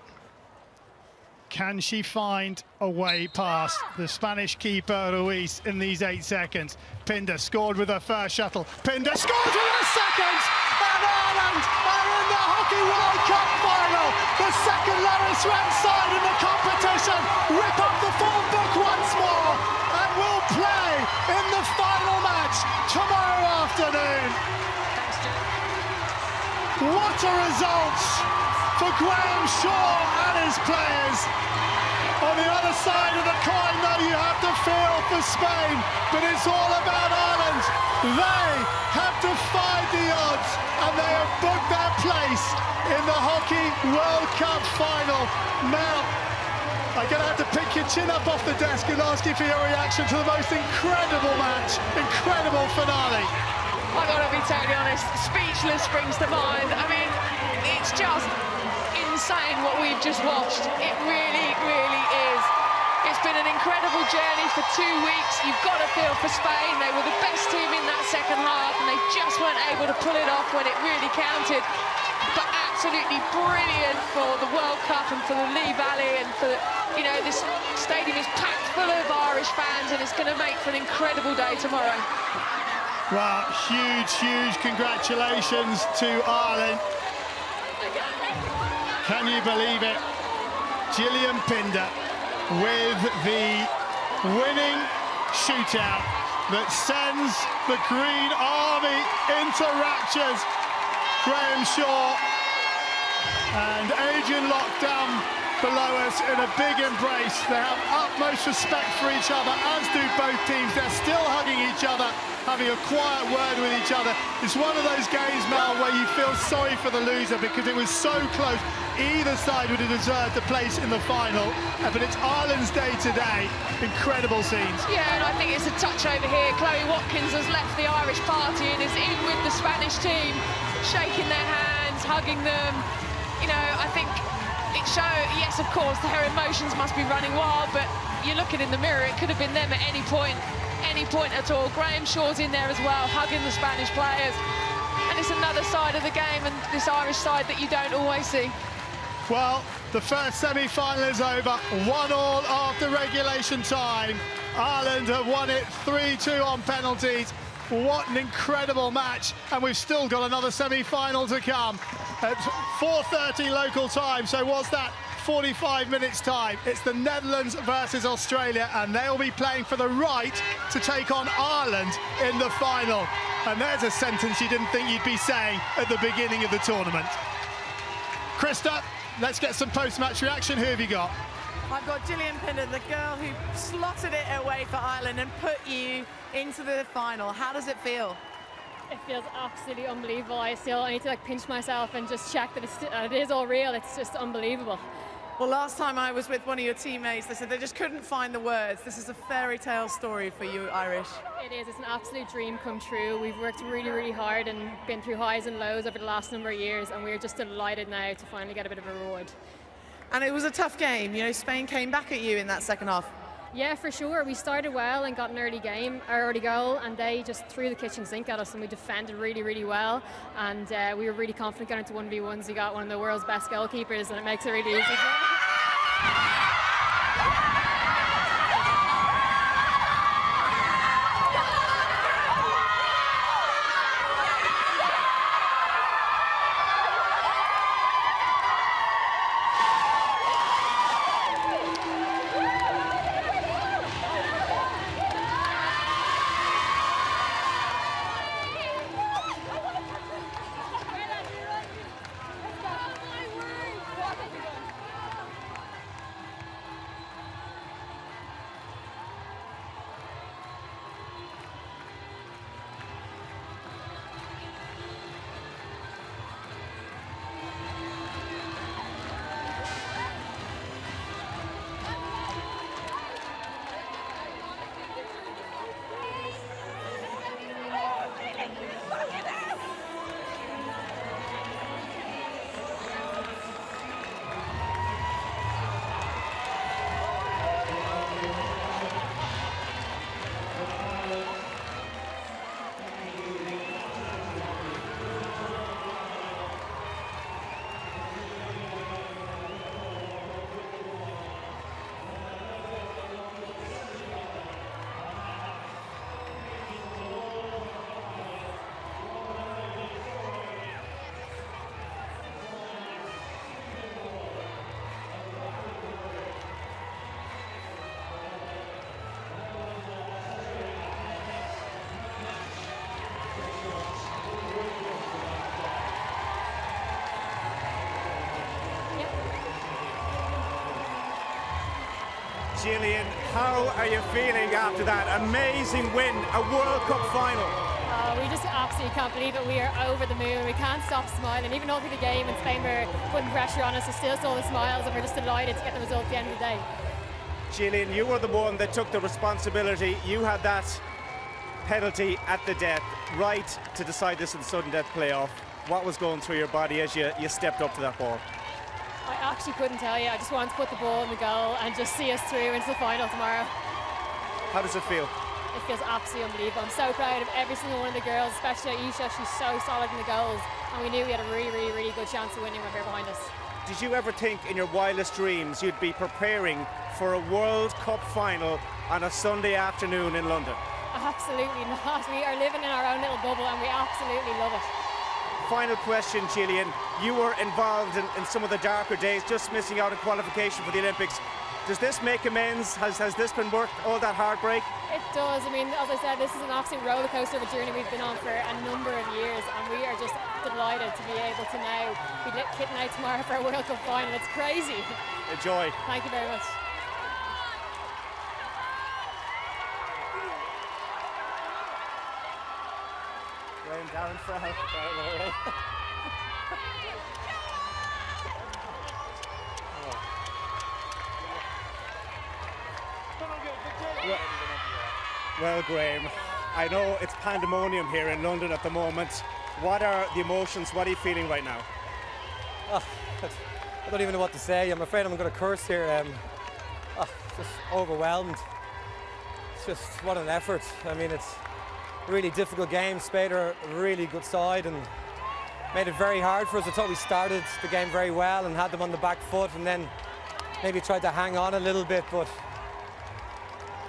Speaker 1: Can she find a way past the Spanish keeper Ruiz in these 8 seconds? Pinder scored with her first shuttle. Pinder scores with her second! And Ireland are in the Hockey World Cup final! The second lowest ranked side in the competition! Rip up the form book once more! And we'll play in the final match tomorrow afternoon! What a result for Graham Shaw and his players! On the other side of the coin, though, you have to feel for Spain, but it's all about Ireland. They have defied the odds, and they have booked their place in the Hockey World Cup final. Mel, I'm going to have to pick your chin up off the desk and ask you for your reaction to the most incredible match, incredible finale.
Speaker 2: I've got to be totally honest, speechless springs to mind. I mean, it's just insane what we've just watched. It really, really is. It's been an incredible journey for 2 weeks. You've got to feel for Spain. They were the best team in that second half, and they just weren't able to pull it off when it really counted. But absolutely brilliant for the World Cup and for the Lee Valley, and for, you know, this stadium is packed full of Irish fans, and it's going to make for an incredible day tomorrow.
Speaker 1: Well, huge, huge congratulations to Ireland. Can you believe it? Gillian Pinder with the winning shootout that sends the Green Army into raptures. Graham Shaw and Adrian locked down below us in a big embrace. They have utmost respect for each other, as do both teams. They're still hugging each other. having a quiet word with each other. It's one of those games, Mel, where you feel sorry for the loser because it was so close. Either side would have deserved a place in the final, but it's Ireland's day today. Incredible scenes.
Speaker 2: Yeah, and I think it's a touch over here. Chloe Watkins has left the Irish party and is in with the Spanish team, shaking their hands, hugging them. You know, I think it shows, yes, of course, her emotions must be running wild, but you look at it in the mirror, it could have been them at any point at all. Graham Shaw's in there as well, hugging the Spanish players. And it's another side of the game, and this Irish side that you don't always see.
Speaker 1: Well, the first semi-final is over, 1-1 after regulation time. Ireland have won it 3-2 on penalties. What an incredible match, and we've still got another semi-final to come at 4:30 local time. So what's that? 45 minutes time. It's the Netherlands versus Australia, and they'll be playing for the right to take on Ireland in the final. And there's a sentence you didn't think you'd be saying at the beginning of the tournament. Krista, let's get some post-match reaction. Who have you got?
Speaker 3: I've got Gillian Pinder, the girl who slotted it away for Ireland and put you into the final. How does it feel?
Speaker 10: It feels absolutely unbelievable. I need to pinch myself and just check that it is all real. It's just unbelievable.
Speaker 3: Well, last time I was with one of your teammates, they said they just couldn't find the words. This is a fairy tale story for you Irish.
Speaker 10: It is. It's an absolute dream come true. We've worked really, really hard and been through highs and lows over the last number of years, and we're just delighted now to finally get a bit of a reward.
Speaker 3: And it was a tough game. You know, Spain came back at you in that second half.
Speaker 10: Yeah, for sure. We started well and got an early goal, and they just threw the kitchen sink at us, and we defended really, really well. And we were really confident going into 1v1s. We got one of the world's best goalkeepers, and it makes it really easy.
Speaker 11: Gillian, how are you feeling after that amazing win, a World Cup final?
Speaker 10: We just absolutely can't believe it. We are over the moon. We can't stop smiling. Even all through the game, when Spain were putting pressure on us, we still saw the smiles, and we're just delighted to get the result at the end of the day.
Speaker 11: Gillian, you were the one that took the responsibility. You had that penalty at the death, right to decide this in the sudden death playoff. What was going through your body as you stepped up to that ball?
Speaker 10: I actually couldn't tell you. I just wanted to put the ball in the goal and just see us through into the final tomorrow.
Speaker 11: How does it feel?
Speaker 10: It feels absolutely unbelievable. I'm so proud of every single one of the girls, especially Aisha. She's so solid in the goals, and we knew we had a really, really, really good chance of winning with her behind us.
Speaker 11: Did you ever think in your wildest dreams you'd be preparing for a World Cup final on a Sunday afternoon in London?
Speaker 10: Absolutely not. We are living in our own little bubble, and we absolutely love it.
Speaker 11: Final question, Gillian. You were involved in some of the darker days, just missing out on qualification for the Olympics. Does this make amends? Has this been worth all that heartbreak?
Speaker 10: It does. I mean, as I said, this is an absolute roller coaster of a journey we've been on for a number of years, and we are just delighted to be able to now be kitting out tomorrow for a World Cup final. It's crazy.
Speaker 11: Enjoy.
Speaker 10: Thank you very much.
Speaker 11: Graham, Darren Frau. Well, Graham, I know it's pandemonium here in London at the moment. What are the emotions? What are you feeling right now?
Speaker 4: I don't even know what to say. I'm afraid I'm going to curse here. Just overwhelmed. It's just what an effort. I mean, it's a really difficult game. Spade are a really good side and made it very hard for us. I thought we started the game very well and had them on the back foot, and then maybe tried to hang on a little bit, but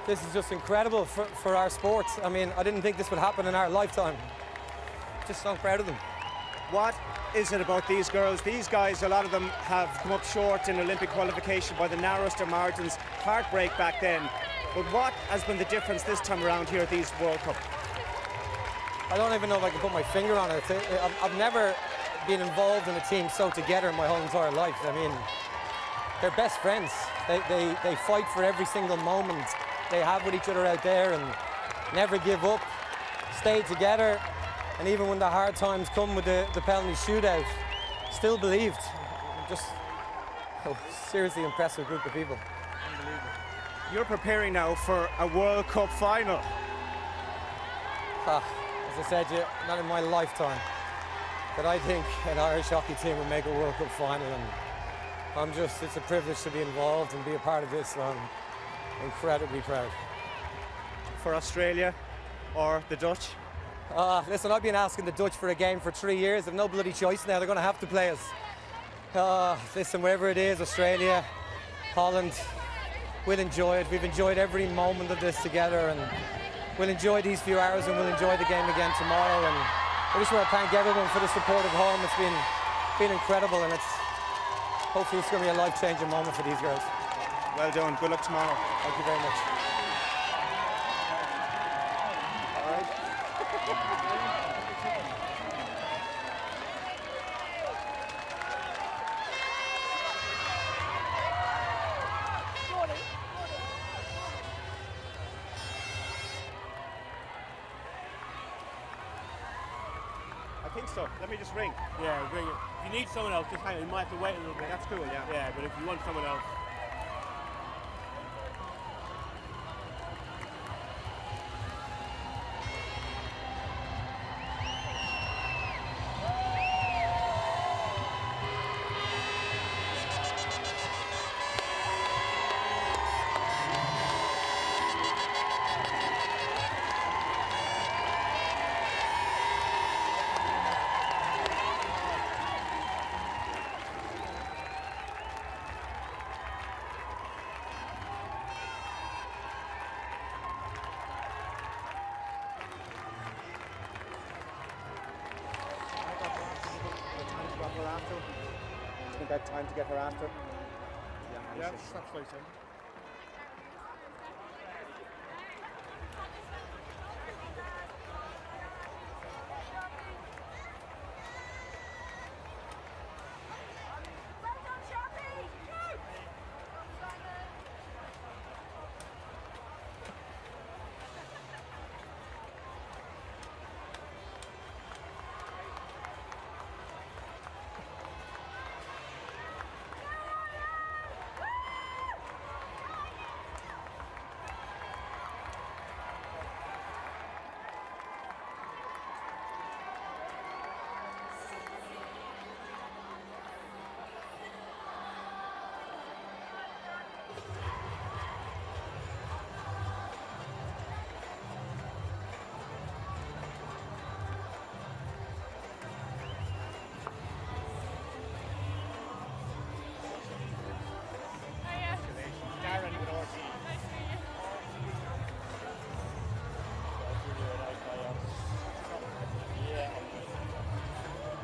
Speaker 4: this is just incredible for our sport. I mean, I didn't think this would happen in our lifetime. Just so proud of them.
Speaker 11: What is it about these girls? These guys, a lot of them have come up short in Olympic qualification by the narrowest of margins. Heartbreak back then. But what has been the difference this time around here at these World Cup?
Speaker 4: I don't even know if I can put my finger on it. I've never been involved in a team so together in my whole entire life. I mean, they're best friends. They fight for every single moment they have with each other out there and never give up, stay together, and even when the hard times come with the penalty shootout, still believed. Just a seriously impressive group of people.
Speaker 11: Unbelievable. You're preparing now for a World Cup final.
Speaker 4: As I said, not in my lifetime, but I think an Irish hockey team will make a World Cup final, and it's a privilege to be involved and be a part of this, so I'm incredibly proud.
Speaker 11: For Australia or the Dutch?
Speaker 4: Listen, I've been asking the Dutch for a game for 3 years. They've no bloody choice now. They're going to have to play us. Listen, wherever it is, Australia, Holland, we'll enjoy it. We've enjoyed every moment of this together, and we'll enjoy these few hours, and we'll enjoy the game again tomorrow. And I just want to thank everyone for the support at home. It's been incredible, and hopefully it's going to be a life-changing moment for these girls.
Speaker 11: Well done. Good luck tomorrow.
Speaker 4: Thank you very much.
Speaker 11: All right. I think so. Let me just ring.
Speaker 12: Yeah, ring it. If you need someone else, just hang on. You might have to wait a little bit.
Speaker 11: That's cool, yeah.
Speaker 12: Yeah, but if you want someone else.
Speaker 11: I think I have time to get her after.
Speaker 12: Yeah, that's right, son.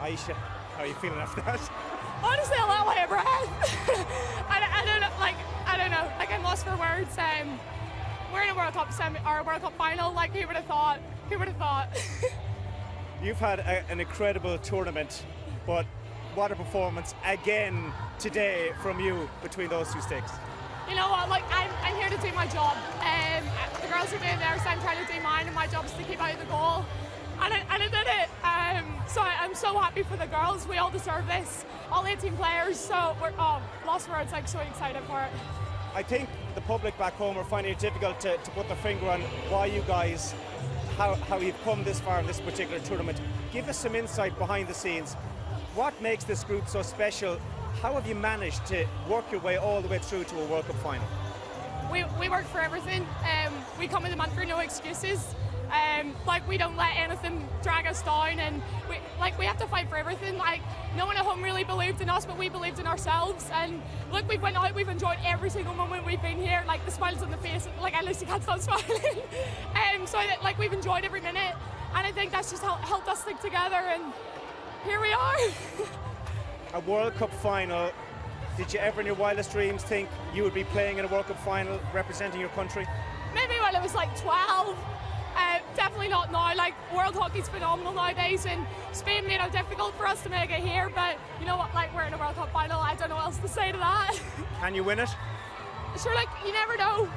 Speaker 11: Aisha, how are you feeling after that?
Speaker 13: Honestly, a lot of breath. I don't know. Like, I'm lost for words. We're in a World Cup World Cup final. Like, who would have thought? Who would have thought?
Speaker 11: You've had an incredible tournament, but what a performance again today from you between those two sticks.
Speaker 13: You know what? Like, I'm here to do my job. The girls are doing theirs, so I'm trying to do mine, and my job is to keep out of the goal. and I did it. So I'm so happy for the girls. We all deserve this. All 18 players. So we're lost words. Like so excited for it.
Speaker 11: I think the public back home are finding it difficult to put their finger on why you guys, how you've come this far in this particular tournament. Give us some insight behind the scenes. What makes this group so special? How have you managed to work your way all the way through to a World Cup final?
Speaker 13: We work for everything. We come in the month for no excuses. Like we don't let anything drag us down, and we have to fight for everything. Like no one at home really believed in us, but we believed in ourselves. And look, we've went out, we've enjoyed every single moment we've been here. Like the smiles on the face, like I literally can't stop smiling. So like we've enjoyed every minute, and I think that's just helped us stick together. And here we are.
Speaker 11: A World Cup final. Did you ever in your wildest dreams think you would be playing in a World Cup final representing your country?
Speaker 13: Maybe when I was like 12. Definitely not now. Like world hockey's phenomenal nowadays, and Spain made it difficult for us to make it here. But you know what? Like we're in a World Cup final. I don't know what else to say to that.
Speaker 11: Can you win it?
Speaker 13: Sure, like you never know.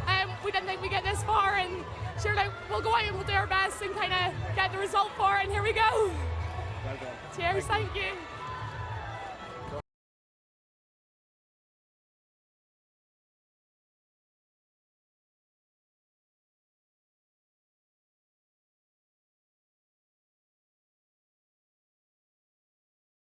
Speaker 13: We didn't think we'd get this far, and sure, like we'll go out and we'll do our best and kind of get the result for it. And here we go.
Speaker 11: Well done.
Speaker 13: Cheers, thank you.